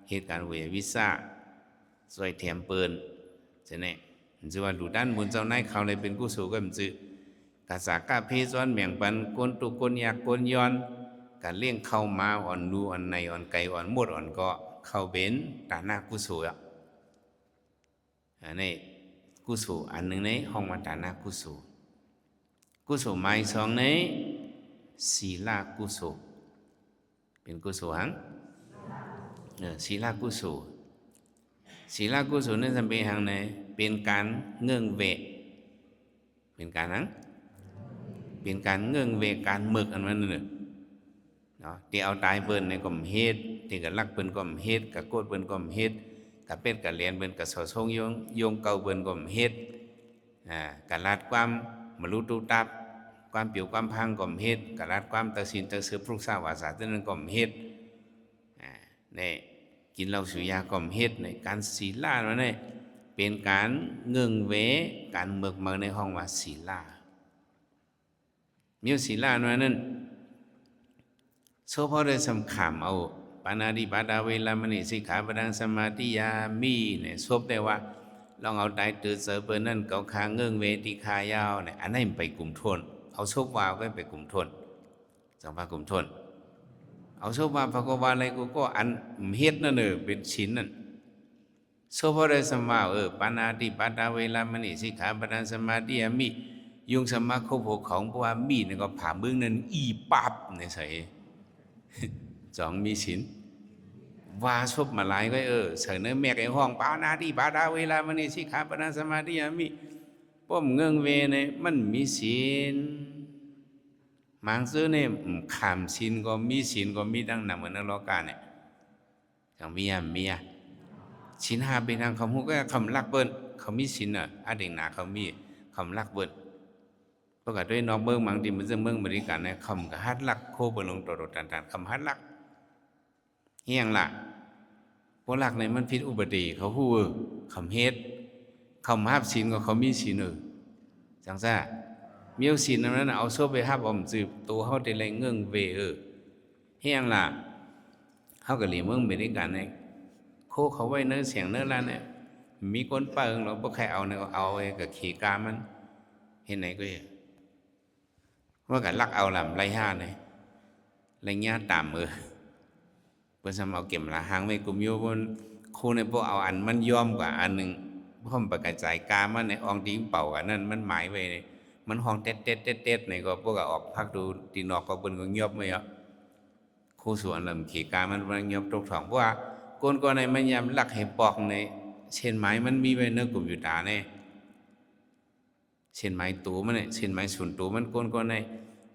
เหตุการณ์เววิสาสวยเทียมเปิลใช่ไหมจะว่าดูตานบุญเจ้านายเขาเลยเป็นกุศลก็มันจือกาสากาเพซ้อนเมียงปันก้นตุก้นยากก้นย้อนการเลี้ยงเข้ามาอ่อนดูอ่อนในอ่อนไก่อ่อนหมดอ่อนก็เข้าเป็นตาหน้ากุศลอันนี้กุศลอันหนึ่งในห้องมาตานากุศลกุศลหมายสองในศีลกุศลเป็นกุศลหังศีลกุศลศีลกุศลนั่นจะเป็นหังในเป็นการเงื่องเวเป็นการหังเป็นการเงื่องเวการหมึกอันนั้นเนาะที่เอาตายเปิ้นในก่อมเฮ็ดที่กับลักเปิ้นก่อมเฮ็ดกับโกดเปิ้นก่อมเฮ็ดกับเป็ดกับเลียนเปิ้นกับสอทรงโยงเก่าเปิ้นก่อมเฮ็ดกับลาดความ มารู้ตุตับความเปี่ยวความพังก่อมเฮ็ดกะรัดความตะสินตะสือพรุกษาวาสาตะนั้นก่อมเฮ็ดเนี่ยกินเหล้าสุยาก่อมเฮ็ดในการศีลาเนี่ยเป็นการเงื่องเวการเมือกมาในห้องว่าศีลามีศีลานั้นโซพอได้สำคัญเอาปานาติปาตาเวลามณีสิกขาปดังสมาธิยามีเนี่ยซบได้ว่าลองเอาได้ตื่นเสือเปิ้นนั่นเกาคาเงื่องเวติคายาวเนี่ยอันนั้นไปกลุ่มทนเอาซบวาวก็ไปกลุ่มทนสังภากลุ่มทนเอาซบวาพระกวาอะไรก็อันเฮ็ดนั่นเป็นชิ้นนั่นโซพอได้สำว่าปานาติปาตาเวลามณีสิกขาปดังสมาธิยามียุงสมาคบของเพราะว่ามีเนี่ยก็ผ่ามึงนั้นอีปับเนี่ยใส่สองมีศีลว่าชบมาหลายก็เสนอแม่ไอ้ห้องปานาติปาตาเวลามณีสิกขาปดังสมาธิยามีป้อมเงื่องเวเนี่ยมันมีศีลมังซื้อเนี่ยขามศีลก็มีศีลก็มีดังนั้นเหมือนนรกาเนี่ยจังมีศีลห้าเป็นทางคำพูดก็คำลักเบิ้ลเขามีศีลอเด็กหนาเขามีคำลักเบิ้ลเพราะกับด้วยนอกเบิ้งบางทีมันจะเบิ้งบริการในคำกับฮัดลักโคบลงตัวตันคำฮัดลักเฮียงละพวกลักในมันพิษอุบัติเขาพูดคำเฮ็ดคำฮับศีลก็เขามีศีลจังซ่ามีศีลนั้นเอาโซ่ไปฮับอมจืบตัวเขาได้ไรเงื่องเวเฮียงละเขากับเหลี่ยมเบิ้งบริการในโคเขาไว้เนื้อเสียงเนื้อละเนี่ยมีคนเปิงเราบ่ใครเอาเนี่ยเอาไอ้กับขี่กามันเห็นไหนก็ว่ากันลักเอาลำไรห้าเนี่ยไรเงี้ยตามเพื่อสำเอาเก็บละหางไว้กลุ่มโยบนคู่ในพวกเอาอันมันย่อมกว่าอันหนึ่งพ่อมประกาศใจกามันในอองดิ้งเป่าอันนั้นมันหมายไว้มันห้องเต็ดในก็พวกออกพักดูตีนอกก็บนก็เงียบไม่คู่ส่วนลำขี่กามันเงียบตกถ่องเพราะว่าก้นก็ในมันยำลักให้ปอกในเช่นไม้มันมีไว้เนื้อกลุ่มอยู่ตาเนี่ยเช่นไม้ตูมันเนี่ยเช่นไม้ส่วนตูมันก้นก็ใน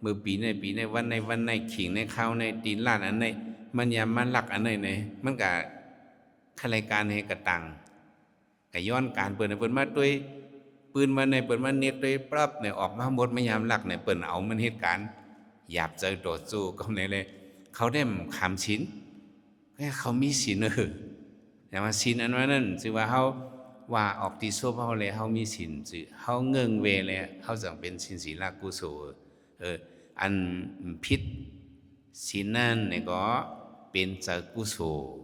มือปีในวันในขิงในข้าวในตีนลาดอันในมันยำมันลักอันในมันกับขรายการให้กระตังกับย้อนการเปิดมาด้วยปืนมาในเปิดมาเน็ตด้วยปรับเนี่ยออกมาหมดไม่ยำลักเนี่ยเปิดเอามันเหตุการณ์หยาบใจโดดสู้ก็ในเลยเขาได้ขามชิ้นแค่เขามีศีลแต่ว่าศีลอันนั้นคือว่าเขาว่าออกที่โซ่เขาเลยเขามีศีลจือเขาเงื่องเวเลยเขาจังเป็นศีลศีลกุศลอันพิษศีลนั่นเนี่ยก็เป็นใจกุศล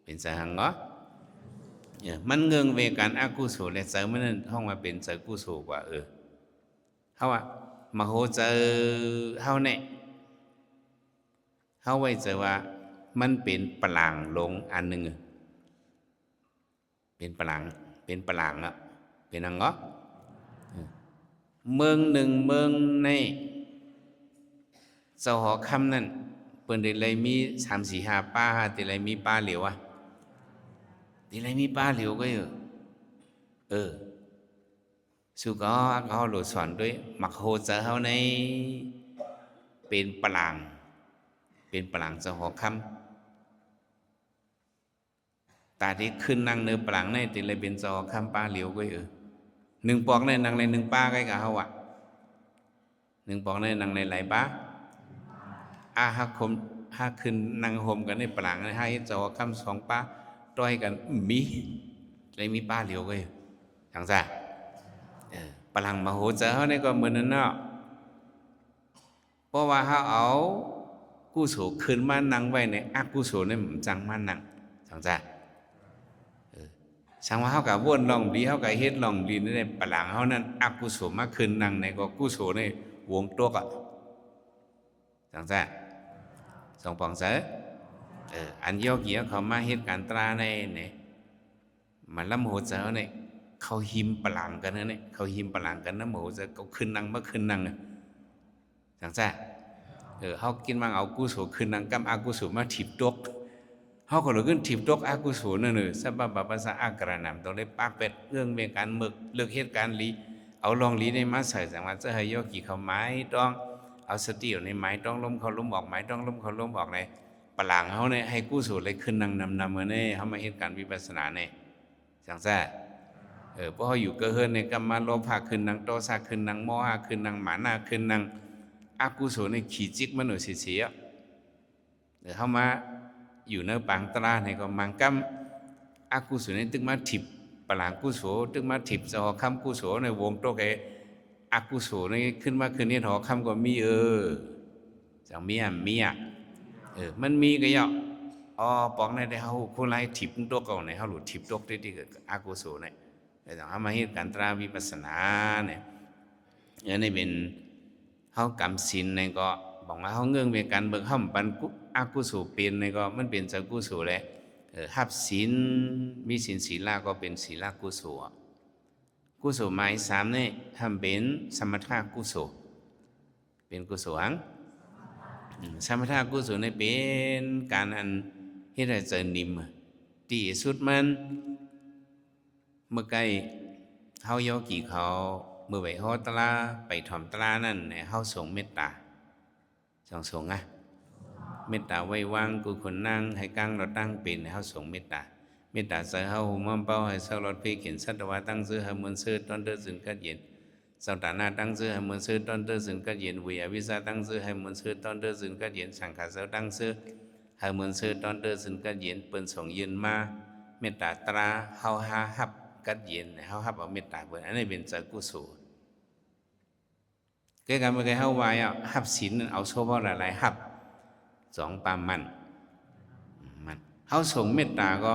เป็นใจหังก็มันเงื่องเวการอกุศลและใจมันนั่นห้องมาเป็นใจกุศลกว่าเขาว่ามาโหเจอเขาเนี่ยเขาไว้ใจว่ามันเป็นปลางลงอันหนึ่งเป็นปลางอ่ะเป็นอังก็เมืองหนึ่งเมืองในเจ้าหอคำนั่นเปิดอะไรมี3-4-5ป้าแต่อะไรมีป้าเหลียวแต่อะไรมีป้าเหลียวก็สุก็เขาหลุดสอนด้วยมักโหเจอเขาในเป็นปลางเจ้าหอคำตาที่ขึ้นนั่งเนื้อปลังในติเลยเป็นจอคำป้าเหลียวก็หนึ่งปอกในนั่งในหนึ่งป้าก็กับเขาหนึ่งปอกในนั่งในหลายป้าฮักขึ้นนั่งห่มกันในปลังให้จอคำ2ป้าต้อยกันมีเลยมีป้าเหลียวก็ทางซ่าปลังมาโหเจอเขาในก็เหมือนนั่นเนาะเพราะว่าเขาเอากุศลขึ้นมานั่งไว้ในอกุศลเนี่ยมันจังมานั่งทางซ่าสังว่าเขากับวนลองดีเขากับเฮ็ดลองดีในปลังเขานั้นอกุศลมาขึ้นนั่งในก็กุศลในวงตัวก็จังซ่าสองปองเสอันโยกเกี่ยวเขามาเฮ็ดการตราในเนี่ยมันละโมโหเจ้าเนี่ยเขาหิมปลังกันเนี่ยเขาหิมปลังกันนะโมโหเจ้าเขาขึ้นนั่งมาขึ้นนั่งจังซ่าเขากินมังเอากุศลขึ้นนั่งกับอกุศลมาถีบตกเขาก็เลยขึ้นถีบตกอกุศลนั่นสัพพะภาษาอากระนำต้องได้ปากเป็ดเรื่องเรื่องการมึกเลือกเหตุการณ์ลีเอาลองลีในมาใส่สังวาจะให้โยกี่เขาไม้ต้องเอาสติอยู่ในไม้ต้องล้มเขาล้มออกไม้ต้องล้มเขาล้มออกในปลังเขาเนี่ยให้กุศลเลยขึ้นนั่งนำเหมือนเนี่ยเขามาเหตุการณ์วิปัสสนาเนี่ยจังซ่า เพราะเขาอยู่เกิดเฮิรนในกรรมาโลภะขึ้นนังโตสะขึ้นนังโมหะขึ้นนังหมานะขึ้นนังอกุศลในขีจิกมโนเสียเข้ามาอยู่ในปางตราในก็มังกัมอกุศลในตึกมาถิบปลางกุศลตึกมาถิบจะหอคำกุศลในวงโตแกอกุศลในขึ้นมาขึ้นนี่หอคำก็มีจังมีมันมีก็ยปองในได้เขาคนไรถิบตัวเก่าในเขาหลุดถิบตัวที่เกิดอกุศลในแต่ถ้ามาเหตุการตราวิปัสสนาเนี่ยอันนี้เป็นเขากำศีลในก็บอกว่าเขาเงื่อนเป็นการเบิกห้ามปันอกุศลเป็นในก็มันเป็นจากกุศลเลยหับศีลมีศีลศีลาก็เป็นศีลากุศลกุศลหมายสามเนี่ยทำเป็นสมถะกุศลเป็นกุศลสมถะกุศลเนี่ยเป็นการอันที่เราเจอนิมที่สุดมันเมื่อไกลเฮาโยกีเขาเมื่อไปฮอตลาไปถ่อมตลานั่นเนี่ยเฮาส่งเมตตาส่งเมตตาไว้วางกูคนนั่งให้กังเราตั้งเป็นเฮาส่งเมตตาใส่เฮาหุมเป้าให้เศร้ารถพี่เขียนสัตวาตั้งซื้อให้มวลซื้อต้นเดือดสึงกัดเย็นสัตนาตั้งซื้อให้มวลซื้อต้นเดือดสึงกัดเย็นวิยาวิสาตั้งซื้อให้มวลซื้อต้นเดือดสึงกัดเย็นสังขารเสาตั้งซื้อให้มวลซื้อต้นเดือดสึงกัดเย็นเปิ้นส่งเย็นมาเมตตาตราเฮาหาฮับกัดเย็นเขาฮับเอาเมตตาเปิดอันนี้เป็นจักกุศลเกี่ยวกับเมื่อกี้เขาว่าฮับศีลเอาโชว์เพราะอะไรฮับสองปามันเขาส่งเมตตาก็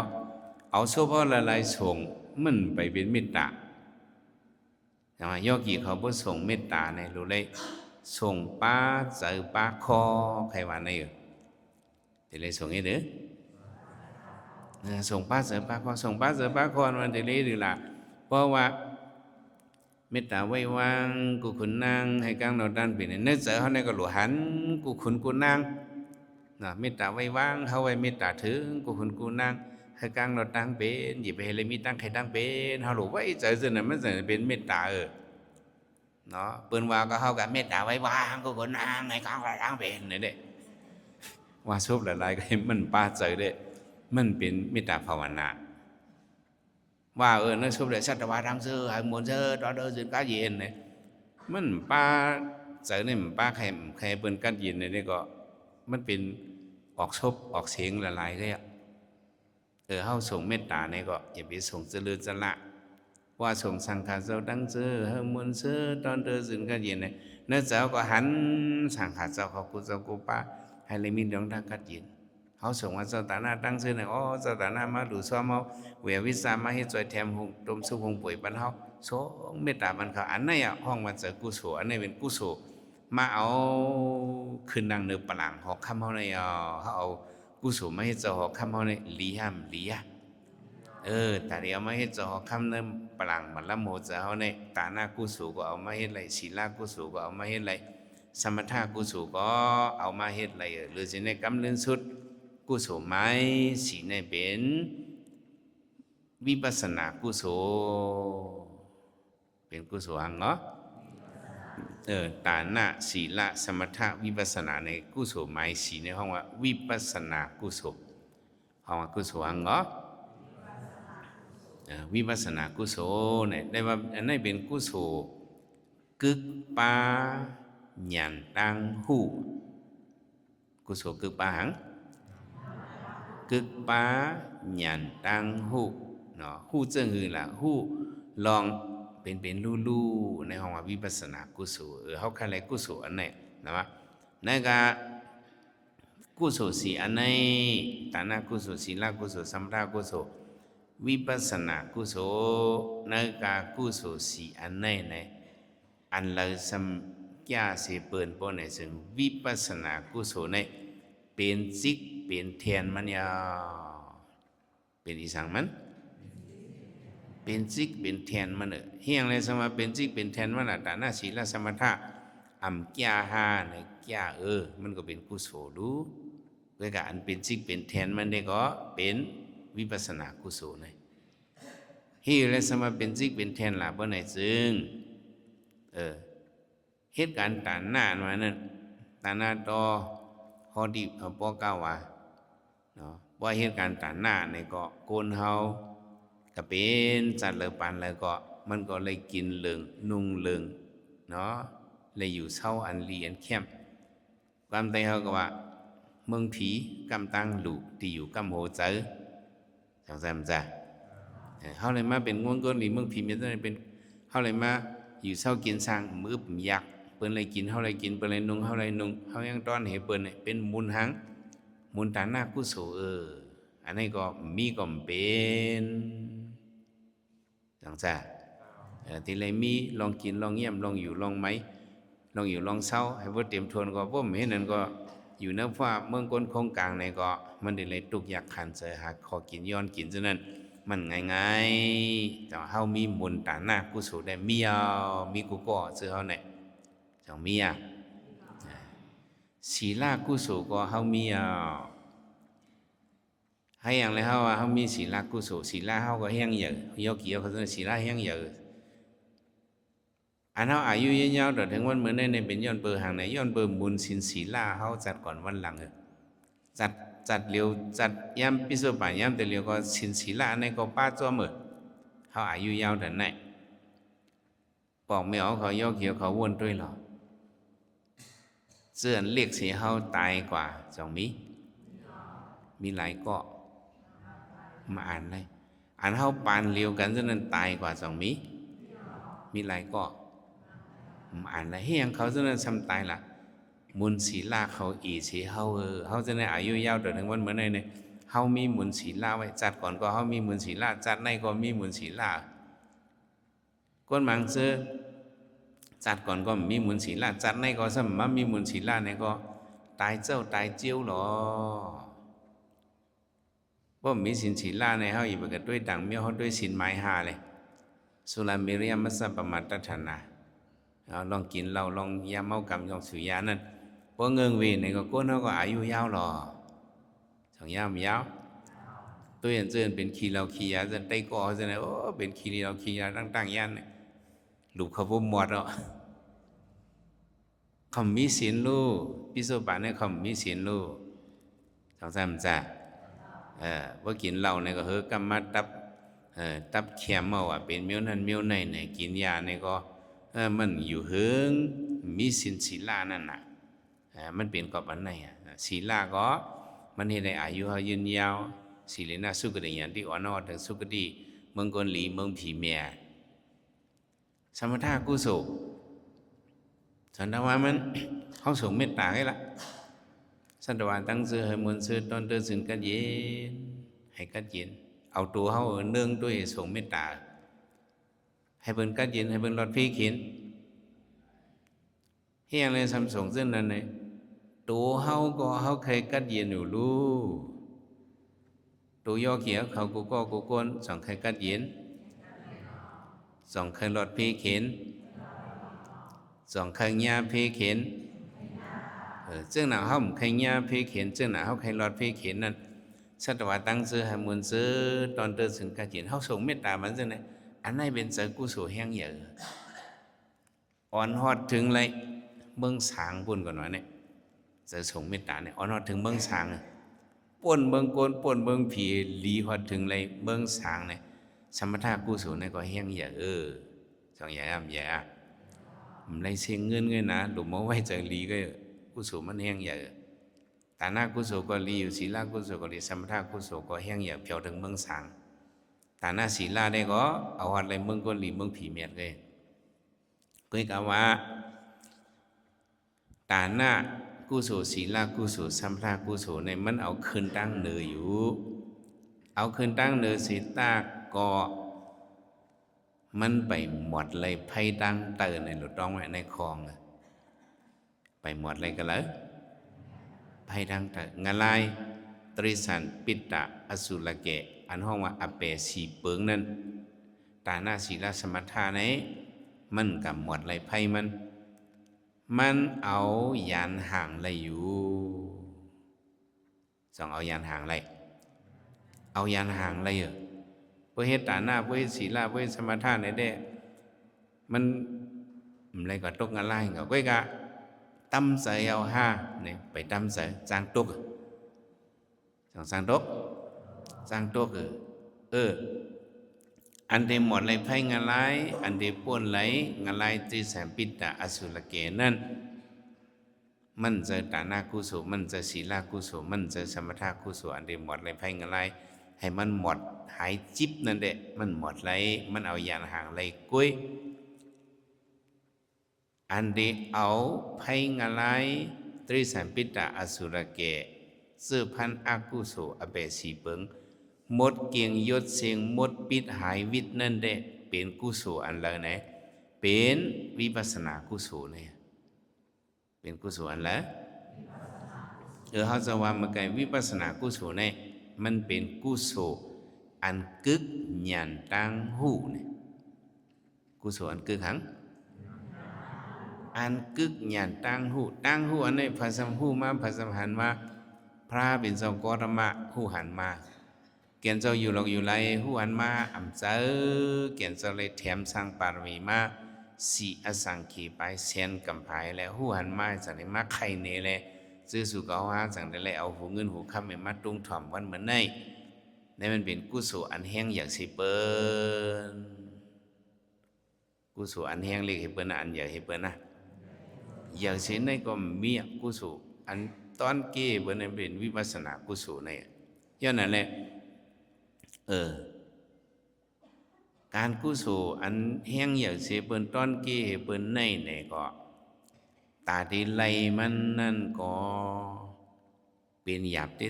เอาโชว์เพราะอะไรส่งมันไปเป็นเมตตาแต่ว่าโยกีเขาบ่ส่งเมตตาในรู้เลยส่งป้าเจอป้าคอใครว่าในเดี๋ยวเลยส่งให้เด้อส่งป้าเสือป้าคอส่งป้าเสือป้าคอมันจะเลี้ยหรือล่ะเพราะว่าเมตตาไว้วางกูขุนนางให้กังเราด้านเป็นเนื้อเสือเขาในก็หลวหันกูขุนกูนางเมตตาไว้วางเขาไว้เมตตาถึงกูขุนกูนางให้กังเราตั้งเป็นหยิบไปให้เลยมีตั้งใครตั้งเป็นเขาหลวไว้เจอนั้นมันจะเป็นเมตตาเนาะเปิ้นว่าก็เขากับเมตตาไว้วางกูขุนนางให้กังเราตั้งเป็นนี่เด้ว่าซุบหลายๆก็มันป้าเจอเด้มันเป็นเมตตาภาวนาว่าnó xúc để sát vào đăng sư hay muốn sư đó đỡ dừng cá gì này mình ba giờ này mình ba khai bên cá gì này đây cóมันเป็นออกซบออกเสียงหลายๆเลยเฮาส่งเมตตาเนี่ยก็อย่าไปส่งเจริญจะละว่าส่งสังขารเจ้าดังซื้อเฮามวลซื้อตอนเดินสึงกัดเย็นเนี่ยเนื้อเจ้าก็หันสังขารเจ้าเขากูเจ้ากูป้าให้เลยมีดวงทางกัดเย็นเขาส่งว่าเจ้าตาหน้าตั้งซื้อเนี่ยเจ้าตาหน้ามาดูซ้อมเอาเวียวิสามาให้จอยแถมหงตมสุหงป่วยปันเฮาโสเมตตามันเขาอันนี้ห้องมันจะกุศลอันนี้เป็นกุศลมาเอาขึ้นนางเนื้อปลังหอกคำเขาในเขาเอากุศลมาให้เจ้าหอกคำเขาในลียแต่เดี๋ยวมาให้เจ้าหอกคำเนื้อปลังมันละโมเจ้าเขาในตาหน้ากุศลก็เอามาให้ไรศีลากุศลก็เอามาให้ไรสมถะกุศลก็เอามาให้ไรหรือจะในกำเนิดสุดกุศลไม้สีในเป็นวิปัสสนากุศลเป็นกุศลเนาะตานะศีละสมถะวิปัสสนาในกุศลไม้สีในห้องว่าวิปัสสนากุศลห้องว่ากุศลเนาะวิปัสสนากุศลเนี่ยได้ว่าอันนี้เป็นกุศลกึกปาหยันตังหูกุศลกึกปาหังกึกปาหยันตังหูเนาะหูเจิ้งคือล่ะหูลองเป็นลู่ๆในห้องว่าวิปัสสนากุศลเฮาคันไรกุศลอันไหนนะนั่นก็กุศลสี่อันไหนตานะกุศลศีลกุศลสัมมากุศลวิปัสสนากุศลนั่นก็กุศลสี่อันไหนในอันเราสัมยาเสเปิ้นป้อในซึ่งวิปัสสนากุศลในเป็นจิกเป็นแทนมันยาเป็นอีสังมันเป็นจิกเป็นแทนมันเฮียงเลยสมาเป็นจิกเป็นแทนมันตาหน้าศีลสมถะอัมแก่หาในแก่มันก็เป็นกุศลดูด้วยกันอันเป็นจิกเป็นแทนมันได้ก็เป็นวิปัสสนากุศลเฮียงเลยสมาเป็นจิกเป็นแทนล่ะบ่ไหนซึ่งเหตุการณ์ตาหน้ามานั่นตาหน้าต่อฮอดีป้อก้าวว่าเนาะว่าเหตุการณ์ตาหน้าในก็โกนเฮา ก็เป็นจัดเลยปันแล้วก็มันก็เลยกินเหลืองนุ่งเหลืองเนาะเลยอยู่เศร้าอันลีอันเข้มความใจเขาก็ว่าเมืองผีกำตังหลูที่อยู่กำโหเจอจังซั่นจ้ะเขาเลยมาเป็นง่วงก้นหรือเมืองผีมันจะเป็นเขาเลยมาอยู่เศร้ากินสร้างมือผมยักเปิ้นเลยกินเขาเลยกินเปิ้นเลยนุ่งเขาเลยนุ่งเขายังต้อนเหเปิ้นเนี่ยเป็นมูลหังมูลฐานะกุศลอันนี้ก็มีก็เป็นจังจ้ะทีไรมีลองกินลองเยี่ยมลองอยู่ลองไหมลองอยู่ลองเศร้าให้ว่าเตรียมทวนก็ผมเห็นนั่นก็อยู่ในฟ้าเมืองก้นโคงกลางในก็มันได้เลยตุกอยากขันเสยหักขอกินย้อนกินฉะนั้นมันง่ายๆแต่เฮามีมุนตาหน้ากุศลได้มีเอามีกูก็ซื้อเฮาเนี่ยจังมีอ่ะศีลกุศลก็เฮามีเอาให้อย่างไรเฮาว่าเฮามีศีลกุศลศีลเฮาก็แห้งเยอะยกเกี่ยวเขาจะศีลแห้งเยอะอันเฮาอายุยืนยาวแต่ถึงวันเหมือนในเป็นย้อนเบอร์ห่างในย้อนเบอร์บุญศีลศีลเฮาจัดก่อนวันหลังจัดเร็วจัดย้ำพิสูจน์ป่านย้ำแต่เร็วก็ศีลศีลในก็ป้าจ้อมือเฮาอายุยาวแต่ไหนบอกไม่ออกเขายกเกี่ยวเขาวนด้วยหรอเสื่อนเรียกเสียเฮาตายกว่าสองมีหลายก็มาอ่านเลยอ่านเฮาปานเร็วกันฉะนั้นตายกว่าสองมีหลายก็มาอ่านเลยเฮียงเขาฉะนั้นซ้ำตายละมุนศีลาเขาอีสีเฮาเฮาจะในอายุยาวแต่ถึงวันเหมือนในเนี่ยเฮามีมุนศีลาไว้จัดก่อนก็เฮามีมุนศีลาจัดในก็มีมุนศีลาก้นมังซื้อจัดก่อนก็มีมุนศีลาจัดในก็สมมามีมุนศีลาในก็ตายเจ้าตายเจียวหรอว่ามีสินศีลาในเฮาอีกแบบด้วยดังเมียวเฮาด้วยสินไม้หาเลยสุรามิริยมัสสะปะมาตถานาลองกินเราลองยาเมากำลองสุยานั่นเพราะเงินวีในก็ก้นเขาก็อายุยาวหรอสองยาวไม่ยาวตัวอย่างเจนเป็นขี้เราขี้ยาจะได้ก่อจะไหนโอ้เป็นขี้เราขี้ยาตั้งยันหลุดเขาพูดหมดอ่ะเขามีศีลลูกพิสุปานเนี่ยเขามีศีลลูกสองสามจ้ะว่ากินเหล้าเนี่ยก็เฮ้ยกำมาตับเขียมเอาเป็นเมี้ยวนั่นเมี้ยวในเนี่ยกินยาเนี่ยก็มันอยู่เฮิงมีสินศีลานั่นน่ะมันเป็นกับอันไหนศีลาก็มันให้ได้อายุเขายืนยาวศีลนะสุขดีอย่างที่อ่อนอถึงสุขดีเมืองกนหลีเมืองผีเมียสมถะกุศลสันตวามันเขาส่งเมตตาให้ละสันตวาตั้งซื้อให้มวลซื้อตอนเดินสินกัดเย็นให้กัดเย็นเอาตัวเขาเนื่องด้วยส่งเมตตาให้เพิ่นกัดเย็นให้เพิ่นลดพี่เข็นเฮียงเลยสำสงซึ่งนั้นเลยตัวเขาก็เขาเคยกัดเย็นอยู่รู้ตัวยอเขียวเขาก็ก้นสองเคยกัดเย็นสองเคยลดพี่เข็นสองเคยยาพี่เข็นซึ่งหนาเขาเคยยาพี่เข็นซึ่งหนาเขาเคยลดพี่เข็นนั่นสัตวาตั้งซื้อให้มวลซื้อตอนเดินถึงกัดเย็นเขาส่งเมตตามันซึ่งเนี่ยอันนั้นเป็นเจอกุศลแห้งเยอะอ่อนฮอดถึงเลยเมืองสางปุ่นก่อนหน่อยเนี่ยจะส่งเมตตาเนี่ยอ่อนฮอดถึงเมืองสางป่นเมืองโกนป่นเมืองผีลีฮอดถึงเลยเมืองสางเนี่ยสมถะกุศลเนี่ยก็แห้งเยอะสองอย่างอย่ามันเลยเสียเงินนะหลุมเอาไว้ใจลีก็กุศลมันแห้งเยอะฐานะกุศลก็ลีอยู่ศีลกุศลก็ลีสมถะกุศลก็แห้งเยอะเพียวถึงเมืองสางฐานะศีลได้ก็เอาอะไรเมืองก้นหลีเมืองผีเมียดเลยเพื่อกว่าฐานะกุศลศีลกุศลสัมภากุศลในมันเอาคืนตั้งเนืออยู่เอาคืนตั้งเนือศีตาก็มันไปหมดเลยไพ่ตั้งเตอในหลุดต้องไว้ในคลองไปหมดเลยกันเลยไพ่ตั้งเตองาลายตริสันปิตะอสุรเกะอันห้องว่าอเปสีเปิงนั้นตาหน้าศีลสมถะไหนมันกับหมดเลยไพ่มันเอายานห่างเลยอยู่สองเอายานห่างเลยเอายานห่างเลยเพื่อเหตุตาหน้าเพื่อเหตุศีลเพื่อเหตุสมถะไหนได้มันอะไรก็ตกงานไล่ก็ก้อยกะตั้มใส่เอาห้าเนี่ยไปตั้มใส่จางตุกสองจางตุกจางตุก อันเดหมดไหลไพ่งาไลอันเดป่วนไหลงาไลตรีแสมปิตะอสุรเกนั่นมันจะตานากุศลมันจะศีลากุศลมันจะสมถะกุศลอันเดหมดไหลไพ่งาไลให้มันหมดหายจิบนั่นแหละมันหมดไหลมันเอาอย่างห่างไหลกุ้ยอันเดเอาไพ่งาไลตรีแสมปิตะอสุรเกเสื้อพันอากุศลอเบสีเปิงหมดเกียงยศเสียงหมดปิดหายวิตนั่นแหละเป็นกุศลอันละไหนเป็นวิปัสสนากุศลเนี่ยเป็นกุศลอันละเขาจะว่ามันไกวิปัสสนากุศลเนี่ยมันเป็นกุศลอันกึกหยันตังหูเนี่ยกุศลอันกึกหังอันกึกหยันตังหูอันนี้ภาษาหูมาภาษาหันมาพระเป็นเจ้ากรมะหูหันมาเกียนเจ้าอยู่หลอกอยู่ไรหูหันมาอ่ำเจ้าเกียนเจ้าเลยแถมสร้างปารมีมาสีอสังขีไปเซียนกำไพแล้วหูหันมาจากในมาไข่เนเลยซื้อสู่เกาหาจากในเลยเอาหูเงินหูคำไปมาตุ้งถ่อมวันเหมือนในมันเป็นกุศลอันแห้งอยากสิเปิ้นกุศลอันแห้งเรียกให้เปิ้นอันอยากให้เปิ้นนะอยากสิในก็มีกุศลอันตอนเก้เปิ้นเป็นวิปัสสนากุศลในย้อนนั่นแหละการกุศลอันแห้งอยากเสียเปิ้นตอนเก้เปิ้นในก็ตาที่ไล่มันนั่นก็เป็นหยาบเต้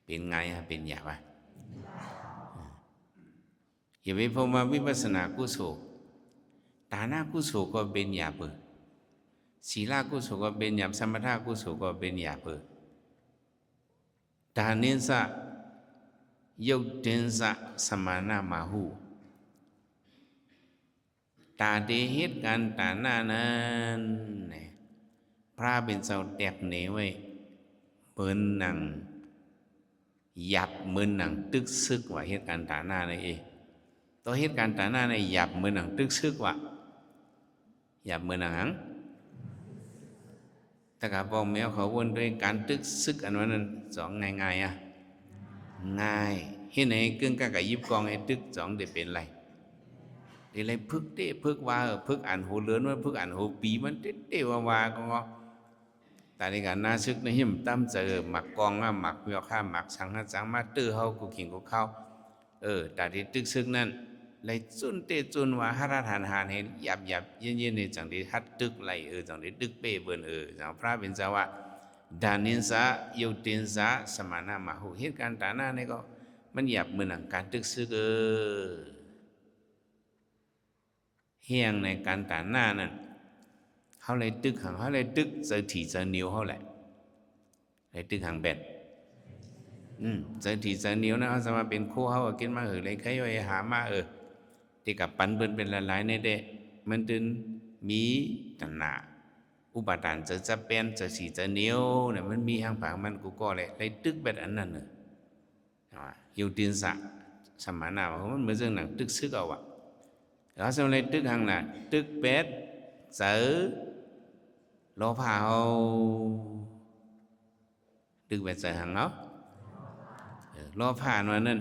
เป็นไงฮะเป็นหยาบอ่ะอย่าไปพอมาวิปัสสนากุศลตาหน้ากุศลก็เป็นหยาบศีลกุศลก็เป็นหยาบสมถะกุศลก็เป็นหยาบตาเนิสะยกเดนสะสมานามาหูตาเดเหตุการตาหน้านั้นพระเป็นเจ้าแตกเหนไว้เปิ้นหนังหยับเหมือนหนังตึกซึกว่าเหตุการตาหน้าในตัวเหตุการตาหน้าในหยับเหมือนหนังตึกซึกว่าหยับเหมือนหนังแต่กับบอกแมวเขาวนด้วยการตึกซึกอันนั้นสองง่ายง่ายเห็นไหนกึ่งกะยิบกองไอ้ตึกสองเดี๋ยวเป็นไรเดี๋ยวไรพึกเต้พึกว่าพึกอ่านหูเลือนว่าพึกอ่านหูปีมันเต้ว่าก็แต่ในการน่าซึกในหิมตั้มเจอหมักกองว่าหมักเมียข้าหมักสังหสังมาตื้อเฮากูขิงกูเข้าแต่ที่ตึกซึกนั่นเลยจุนเตจุนว่าหาราฐานหานเห็นหยับเย็นในจังที่ฮัดตึกไหลจังที่ตึกเป้เบิ่นจังพระเป็นเจ้าว่าดานินสะยุตินสะสมานามาหูเหตุการณ์ตาหน้านี่ก็มันหยับเหมือนการตึกซึกเฮียงในการตาหน้านั่นเขาเลยตึกหังเขาเลยตึกเจอถี่เจอนิ้วเขาแหละเลยตึกหังเบ็ดเจอถี่เจอนิ้วนะเขาจะมาเป็นคู่เขากินมาเลยใครไปหามาที่กับปันเบิ่นเป็นหลายๆในเดะมันดึงมีตัณหาอุปทานจะเป็นจะสีจะเหนียวเนี่ยมันมีห้างผางมันกูก็เลยตึกแบบอันนั้นเนอะอยู่ดินสะสมานาเพราะมันเหมือนเรื่องหนังตึกซึกเอาแล้วสมัยเลยตึกห้างน่ะตึกเป็ดเสือโลภะเอาตึกเป็ดเสือห้างเนาะโลภะนั่น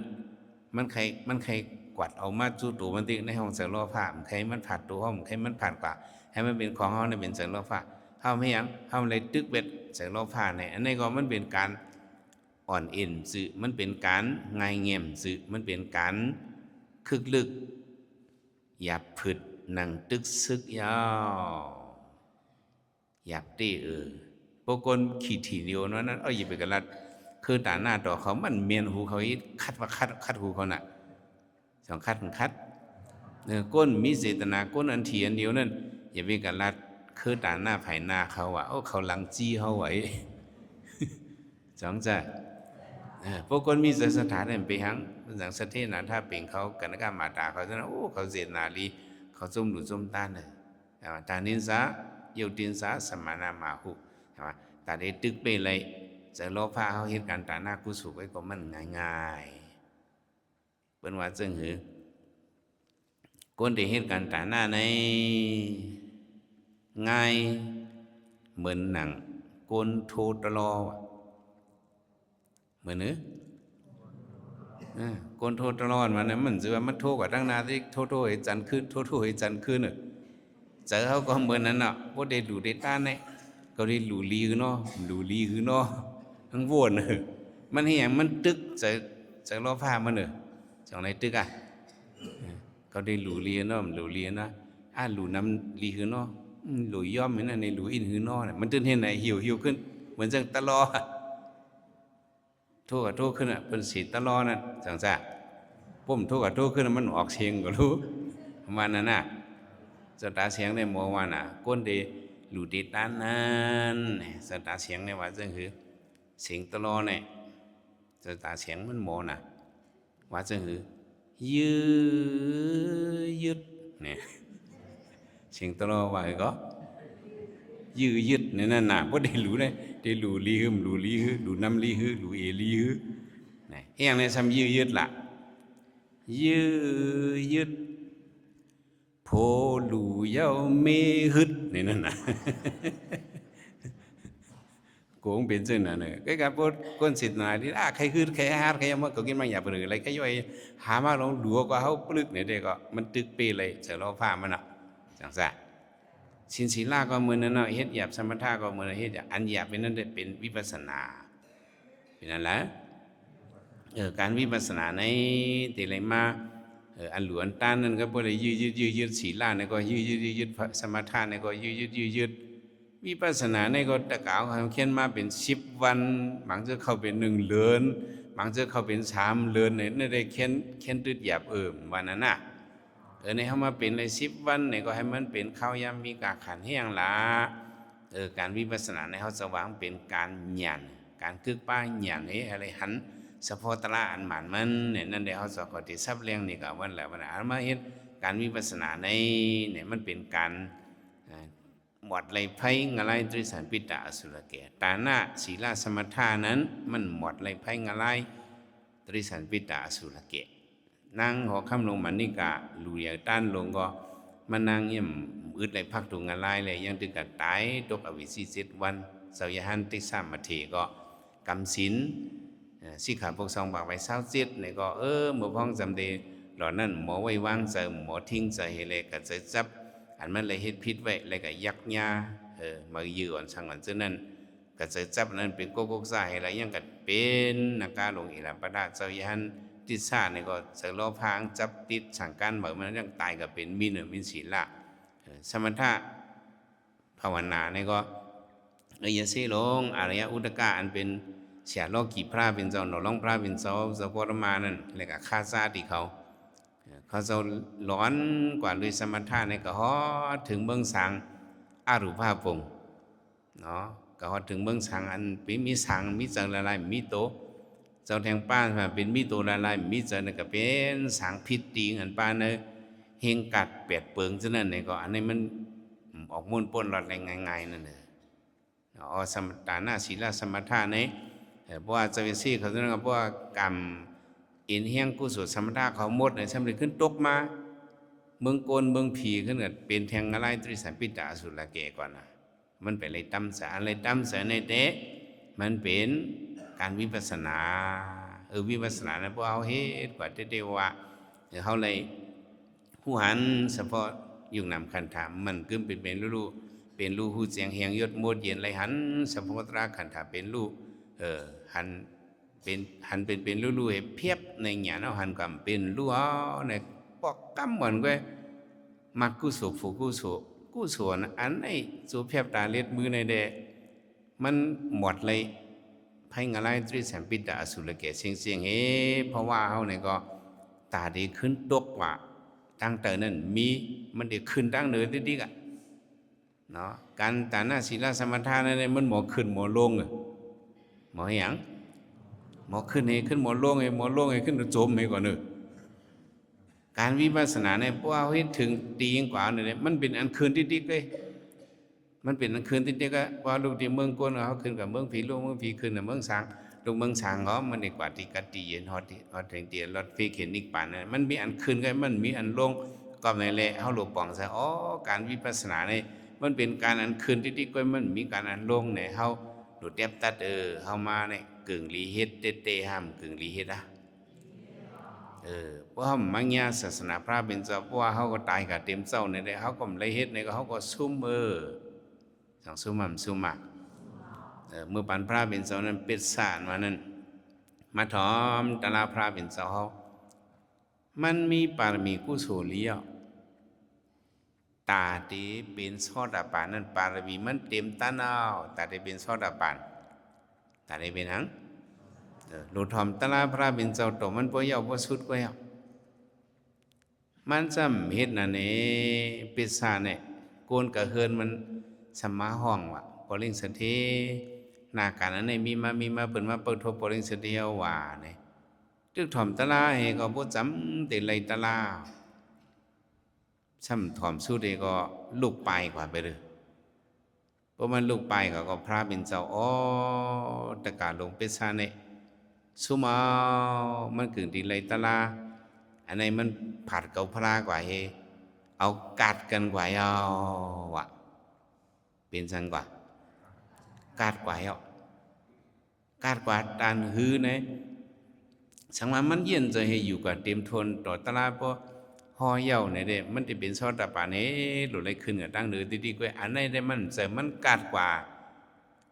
มันใครกวาดเอามาจู่ตัวมันติในห้องเสือโลภะใครมันผัดตัวห้องใครมันผัดกว่าให้มันเป็นของเขาเนี่ยเป็นเสือโลภะเฮาไม่ยังเฮาเลยตึกเบ็ดเสือโลภะเนี่ยอันนี้ก็มันเป็นการอ่อนเอ็นสื่อมันเป็นการง่ายเงียมสื่อมันเป็นการคึกลึกหยับผึดหนังตึกซึกยาวหยับเต้พวกคนขีดถี่เดียวนั้นอย่าไปกระลัดคือตาหน้าต่อเขามันเมียนหูเขาอีคัดว่าคัดหูเขาน่ะสองคัดก้นมีเจตนาก้นอันเทียนเดียวนั่นอย่าไปกระลัดคือตาหน้าไผ่หน้าเขาเขาหลังจี้เขาไว้สองจ้ะพวกคนมีสถานเป็นไปหังอย่างสเทนาถ้าเป็นเขากันก็มาตาเขาจะนะเขาเจตนาลีเขาจมหลุจมต้านเลยตานินสะโยตินสะสมานามาหุตาได้ตึกไปเลยจะโลภะเขาเหตุการณ์ตาหน้ากุศลไว้ก็มันง่ายเป็นว่าจึงหือคนที่เหตุการณ์ตาหน้าในง่ายเหมือนหนังก้นโทตลอเหมือน ก้นโทษตลอดมันนะมันจะว่ามันโทษกว่าตั้งนานที่โทษให้จันขึ้นโทษให้จันขึ้นเนอะเจอเขาก็เหมือนนั้นเนาะพวกเด็กดูเด็กตาเนี่ยก็ได้หลูลีคือเนาะหลูลีคือเนาะทั้งวนเนอะมันเหี้ยมันตึกจะล้อผ้ามันเนอะจังไรตึกอ่ะก็ได้หลูลีเนาะหลูลีนะหลูน้ำลีคือเนาะหลูย่อมเหมือนในหลูอินคือเนาะมันตื่นเห็นไหนหิวขึ้นเหมือนจังตลอดโทษกับโทษขึ้นอ่ะเป็นสีตลอดนั่นจังจ้าปุ่มโทษกับโทษขึ้นมันออกเสียงก็รู้ประมาณนั้นน่ะสตาเสียงในหมอว่าน่ะก้นเดหลุดด้านนั้นสตาเสียงในว่าจังคือเสียงตลอดเนี่ยสตาเสียงมันหมอน่ะว่าจังคือยืดเนี่ยเสียงตลอดว่าก็ยืดเนี่ยนั่นน่ะบ่ได้หลุได้ได้หลุลีฮึมหลุลีฮึหลุน้ำลีฮึหลุเอลีฮึเนี่ยเอียงในซ้ำยืดล่ะยืดโพลูเย้าเมฮึดนี่นั่นน่ะโกงเป็นซึ่งน่ะเนี่ยcáiการพูดคนสิทธิ์น่ะที่ใครฮึดใครฮาดใครมาก็กินมาอย่าเปลือยอะไรก็ย่อยหามาลงดัวก็เฮาปลึกเนี่ยได้ก็มันตึกปีเลยจะรอฟ้ามันน่ะจังซ่ะสินศีลาก็มื้อนั้นเนาะเฮ็ดหยาบสมถะก็มื้อนั้นเฮ็ดอันหยาบเป็นนั้นได้เป็นวิปัสสนาเป็นนั่นแหละการวิปัสสนาในที่ไหนมาอันหลวนต้านนั่นก็บ่ได้ยืดศีลาเนี่ยก็ยืดสมถะเนี่ยก็ยืดวิปัสสนาเนี่ยก็ตะกาวเขียนมาเป็น10วันบางจะเข้าเป็น1เดือนบางจะเข้าเป็น3เดือนเนี่ยได้เขียนตึดหยาบวันนั้นน่ะในเฮามาเป็นเลย10วันเนี่ยก็ให้มันเป็นข้าวยามมีกาขันแห้งละการวิปัสสนาในเฮาสว่างเป็นการหยั่นการกึกป้าหยั่นให้อะไรหันสะโพตระอันหมานมันเนี่ยนั่นได้เฮาสกติทรัพย์เลี้ยงนี่ก็วันละวันอันมาเฮ็ดการวิปัสสนาในเนี่ยมันเป็นการหมดไรไพ่งะไรตริสันปิตะอสุรเกตานะศีลสมถานั้นมันหมดไรไพ่งะไรตริสันปิตะอสุรเกนั่งหอค่ำลงมันนี่กะลุยต้านลงก็มานั่งเยี่ยมอึดไรพักตรงงะไรเลยยังถึงกับตายตกอวิสี7วันเสยหันติสามเทก็กำศีลสิขาพวก2 บากไว้27เนี่ยก็เมื่อพ้องจำเดหล่อนั่นหมอไว้วางใจหมอทิ้งใจให้เลยก็จะจับอันมันเลยเฮ็ดผิดไว้แล้วก็ยักยามายื้ออ่อนสั่งอันซึ่งนั้นก็จะจับนั้นเป็นโกกซ่าให้ละยังก็เป็นนักการลงอิหลาปดาเจ้ายันติซ่านี่ก็จะรอพางจับติดสั่งการเหมือนมันยังตายก็เป็นมีศีลละสมถะภาวนานี่ก็ยะสิลงอริยอุตกะอันเป็นเสียโลกีพระเป็นเจ้าหนอร้องพระเป็นเจ้าสปรมานั่นแล้วก็ฆ่าซาที่เขาจะร้อนกว่าด้วยสมถะในก็ฮอดถึงเบื้องสังอารูปาพงเนาะก็ฮอดถึงเบื้องสังอันเป็นมีสังมีจังละลายมีโตเจ้าแทงป้าเป็นมีโตละลายมีจังนั่นก็เป็นสังพิษตีอันป้าเนยเฮงกัดแปดเปิงฉะนั้นนี่ก็อันนี้มันออกมุ่นป้นหลอดอะไรง่ายๆนั่นเองสมถะหน้าศีลสมถะในเพราะว่าเจ้าวิสีเขาเรียกว่ากรรมอินเฮียงกุศลสมถะเขาหมดเนี่ยสำเร็จขึ้นตกมาเมืองโกนเมืองผีขึ้นเกิดเป็นแทงอะไรตริสันปิตะอสุรเกก่อนนะมันเป็นอะไรตั้มสารอะไรตั้มสารในเตะมันเป็นการวิปัสสนาวิปัสสนาเนี่ยพวกเอาเฮ็ดกว่าเดียวว่าเขาเลยผู้หันเฉพาะยุ่งนำคันถามมันขึ้นเป็นรู้เป็นรู้หูเสียงเฮียงยศโมดเย็นเลยหันเฉพาะตราคันถามเป็นรู้หันเป็นลู่ๆให้เพียบในหยาเนาะหันกำเป็นลู่อ๋อในปอกกำเหมือนกันมักกุศลกุศลอันไอ้สูเพียบตาเล็ดมือในเดมันหมดเลยไพ่งอะไรตรีแสมปิตะอสุรเกศเสียงเพราะว่าเฮาเนี่ยก็ตาดีขึ้นตกว่าตั้งแต่นั้นมีมันได้ขึ้นตั้งเนื้อดิกอ่ะเนาะการตาหน้าศีลสมถะนั่นมันหมอขึ้นหมอลงหมอหยังหมอขึ้นให้ขึ้นหมอลงให้ขึ้นโจมให้ก่อนเนอะการวิปัสสนาเนี่ยพวกเอาให้ถึงดียิ่งกว่าเนี่ยมันเป็นอันคืนที่ดิกเลยมันเป็นอันคืนที่ดิกก็ว่าลูกที่เมืองก้นเขาขึ้นกับเมืองผีลูกเมืองผีขึ้นกับเมืองสางลูกเมืองสางเขามันดีกว่าที่กัดตีเย็นฮอดถึงเตียนรถฟีเข็นนิกป่านเนี่ยมันมีอันคืนก็มันมีอันลงก็ในแหละเขาหลบป่องซะอ๋อการวิปัสสนาเนี่ยมันเป็นการอันคืนที่ดิกก็มันมีการอันลงเนี่ยเขาหลุดเด็บตัดเข้ามาเนี่ยกึ่งลีเฮ็ดเตห้ามกึ่งลีเฮ็ด เพราะเขามังยาศาสนาพระเป็นเจ้าเพราะว่าเขาก็ตายกับเต็มเจ้าในได้เขาก็ไม่ได้เฮ็ดในก็เขาก็ซุ่มสั่งซุ่มซุ่มเมื่อปันพระเป็นเจ้านั้นเป็ดสานมานั้นมาถอมตลาพระเป็นเจ้าเขามันมีปารมีกุศลเลี้ยวตาตีเป็นโซดาปานนั้นปารมีมันเต็มตาเอาตาตีเป็นโซดาปานตาตีเป็นหังหลุดถอมตลาพระเป็นเจ้าตัวมันป่วยเอาป่วยสุดก็เอามันจำเฮ็ดนั่นเองปิศาจเนี่ยโกนกระเฮือนมันสมาห้องว่ะปริงสเทหน้าการนั้นมีมาเปิดมาเปิดทบปริงสเดียวว่าเนี่ยตึกถ่อมตลาเฮก็บ่จำแต่ไรตลาช่ำถ่อมสู้เดก็ลูกไปกว่าไปเลยเพราะมันลูกไปก็พระเป็นเจ้าตะกาลงปิศาจเนี่ยสุมามันกึ่งดีไรตลาอันไหนมันผัดเกาพระกว่าเฮเอากัดกันกว่าเอาวะเป็นสังกว่ากัดกว่าเอากัดกว่าตันฮื้อเนี่ยสังมามันเย็นจะให้อยู่กับเต็มทนต่อตลาดเพราะห่อเย่าเนี่ยเด้มันจะเป็นซอสตะปาเนี่ยหลุดอะไรขึ้นกับตั้งเดือดีๆก็อันไหนได้มันเสริมมันกัดกว่า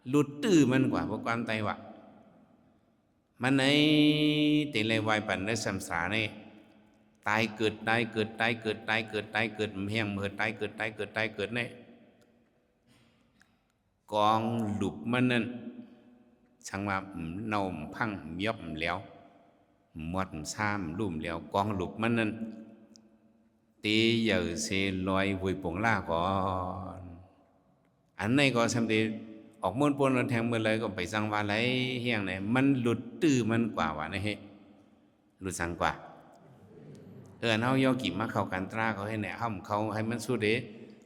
หลุดตื้อมันกว่าเพราะความไตวะมันในแต่เลวายปันได้สัมสาเนี่ยตายเกิดตายเกิดตายเกิดตายเกิดตายเกิดเฮียงเมื่อตายเกิดตายเกิดตายเกิดเนี่ยกองหลุบมันนั่นช่างว่าเน่าพังยับแล้วหมดซ้ำลุ่มแล้วกองหลุบมันนั่นตีเหยื่อเสลอยหุยปงล่าก่อนอันไหนก็สำเร็จออกม้วนปนแทงเมื่อไรก็ไปสั่งว่าไรเฮียงไหนมันหลุดตื้อมันกว่าว่านะเฮ้หลุดสั่งกว่าเฮาโยกิมาเข้ากันตราเขาให้แหน่เขาให้มันสู้เด้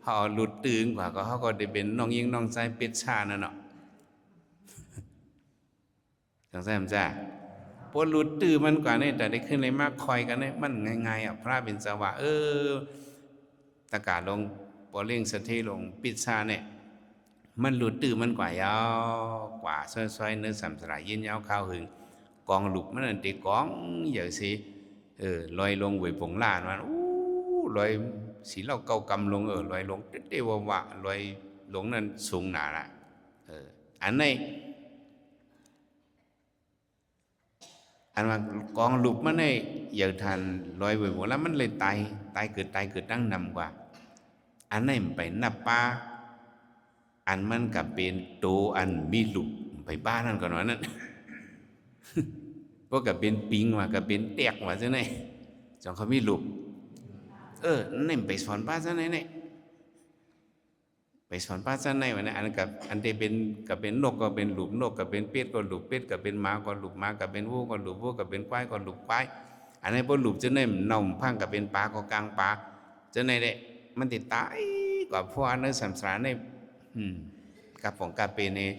เขาหลุดตื่นกว่าก็เขาก็ได้เป็นน้องยิงน้องใจเป็ดชานั่นเนาะจังซั่นจ้าพอหลุดตื่นมันกว่านี่แต่ได้ขึ้นเลยมากคอยกันเนี่ยมันง่ายๆพระเป็นสวะตะกาลงปอเล่งสะเทลงปิดชาเนี่ยมันหลุดตื่นมันกว่ายาวกว่าซอยๆเนื้อสัมสลายยินยาวข้าวหึงกองหลุกมันนั่นตีกองเหยื่อสิลอยลงหวยปงล่านมันลอยสีเราเกากำลงลอยลงเตววะลอยลงนั่นสูงหนาละอันไหนอันว่ากองหลุบมันเนี่ยอย่าทันลอยหวยปงล่ามันเลยตายเกิดตั้งนำกว่าอันไหนมันไปนับปลาอันมันกับเป็นโตอันมีหลุบไปบ้านนั่นก่อนว่านั่นก็กับเป็นปิงว่ากับเป็นแตกว่าซะไหนจังเขามีหลุบนั่นไปสอนป้าซะไหนเนี่ยไปสอนป้าซะไหนวะเนี่ยอันกับอันที่เป็นกับเป็นนกก็เป็นหลุบนกกับเป็นเป็ดก็หลุบเป็ดกับเป็นหมาก็หลุบหมากับเป็นวัวก็หลุบวัวกับเป็นควายก็หลุบควายอันนี้พอหลุบจะไหนน่องพังกับเป็นปลาก็กลางปลาจะไหนเด้มันติดตายกว่าพวกอันนั้นสัมสารเนี่ยกับของกาเป็นเนี่ย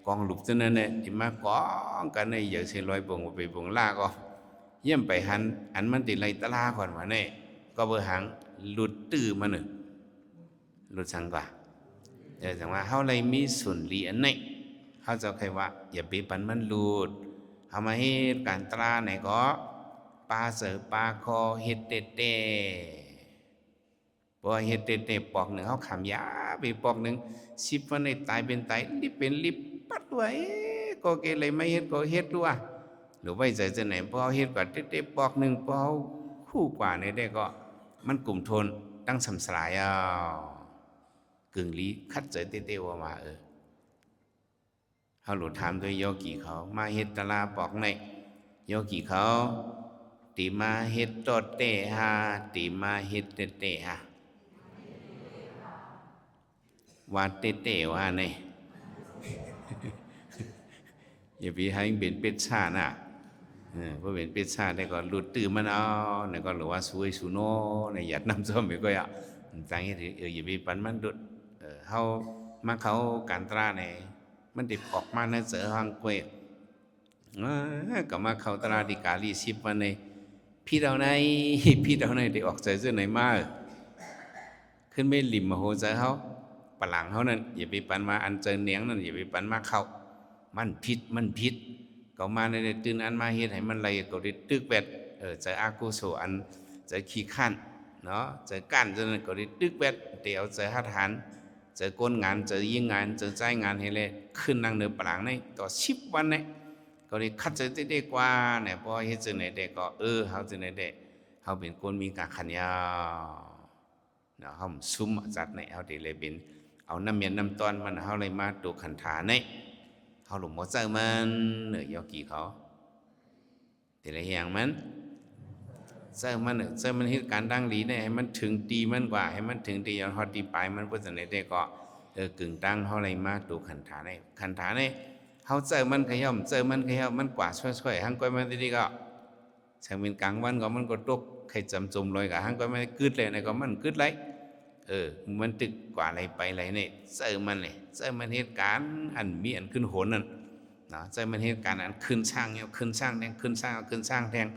กองหลุบจะนั่นเนี่ยที่มากองกันเนี่ยอย่าเสียลอยปงไปปงล่าก็เยี่ยมไปหันอันมันติดไรตะลาก่อนวะเนี่ยก็เบอร์หังหลุดตื้อมันหลุดสังกว่าเดี๋ยวสังว่าเขาเลยมีส่วนลีอันนี้เขาจะใครว่าอย่าไปปันมันหลุดเขามาให้การตราไหนก็ปลาเสือปลาคอเฮ็ดเต้พอเฮ็ดเต้ปอกหนึ่งเขาขำยาไปปอกหนึ่งสิบวันในตายเป็นตายลิบเป็นลิบปัดไว้ก็เกเลยไม่เฮ็ดก็เฮ็ดด้วยหรือไว้ใจจะไหนพอเฮ็ดกว่าเต้ปอกหนึ่งพอคู่กว่าในได้ก็มันกลุ่มทนตั้งสำสลายกึ่งลีคัดใจเต้ว่ามาเขาหลุดถามด้วยโยกีเขามาเฮ็ดตะลาปอกในโยกีเขาตีมาเฮ็ดตอดเตหาตีมาเฮ็ดเตหาว่าเตว่าในอย่าไปให้เป็นเป็ดชาน่ะเพราะเป็นเป็ดชาได้ก็หลุดตื่นมันเอาเนี่ยก็หรือว่าสวยสุโนในหยัดน้ำส้มไปก็จังอย่างนี้อย่าไปปั่นมันดุดเขามาเขาการตราเนี่ยมันติดออกมาในเสือห้างกล้วยก็มาเขาตราดิกาลีสิบวันในพี่เราในได้ออกใจเสื้อไหนมาขึ้นไม่หลิมมาโหใจเขาปลังเขานั่นอย่าไปปั่นมาอันเจอเนียงนั่นอย่าไปปั่นมาเขามันพิษก็มาในตื่นอันมาเฮ็ดให้มันไหลก็ได้ตึกแบด เจออากุศลอันเจอขี้ขันเนาะเจอก้านจนก็ได้ตึกเวทเดี๋ยวเจอหัดหันเจอก้นงานเจอยิงงานเจอใจงานให้เลยขึ้นนั่งเนื้อปลางในต่อ10 วันเนี่ยก็ได้คัดเจอได้กว่าเนี่ยพอเฮ็ดจังไหนได้ก็เขาจังไหนได้เขาเป็นคนมีการขันยาวเนาะเขาซุ่มจัดในเขาได้เลยเป็นเอาน้ำเมียนน้ำตอนมันเขาเลยมาตัวขันฐานเนี่ยเขาหลงบ่เจอมันเนื้อยอกี่เขาแต่ละอย่างมันเจอมันเหตุการณ์ดังหลีเนี่ยให้มันถึงตีมันกว่าให้มันถึงตียอนฮอดตีปลายมันเพื่อจะได้ก็กึ่งตั้งเขาเลยมาตัวขันฐานเนี่ยขันฐานเนี่ยเขาเจอมันขย่อมมันกว่าช่วยๆหังก้อยมันดีก็ช่างเป็นกลางวันก็มันก็ตกใครจำจมลอยกับหังก้อยมันกึดเลยนะก็มันกึดเลยมันตึกกว่าอะไรไปอะไรเนี่ยเจอมันเหตุการณ์อันมีอันขึ้นโหนนั่นเนาะเจอมันเหตุการณ์อันขึ้นช่างเนี่ยขึ้นช่างแทงขึ้นช่างแทง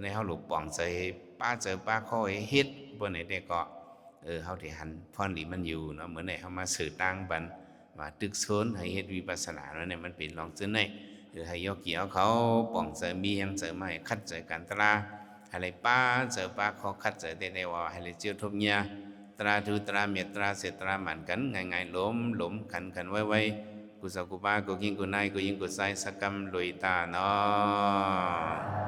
ในเฮาหลบป่องใจป้าเจอป้าคอยเฮ็ดบนไหนได้ก็เฮาที่หันพรหลีมันอยู่เนาะเหมือนไหนเฮามาสื่อตั้งบันว่าตึกโซนให้เฮ็ดวิปัสสนาแล้วเนี่ยมันเป็นลองจึงไหนให้ยกเกี่ยวเขาป่องใจมียังเจอไม่คัดเจอกันตราอะไรป้าเจอป้าเขาคัดเจอได้ว่าให้เลยเจียวทบเนี่ยตราดูตราเมียตราเสตราหมันกันง่ายๆล้มขันไว้กุศลกุบากุกิงกุนายกุยิงกุไซสกรรมลุยตาเนาะ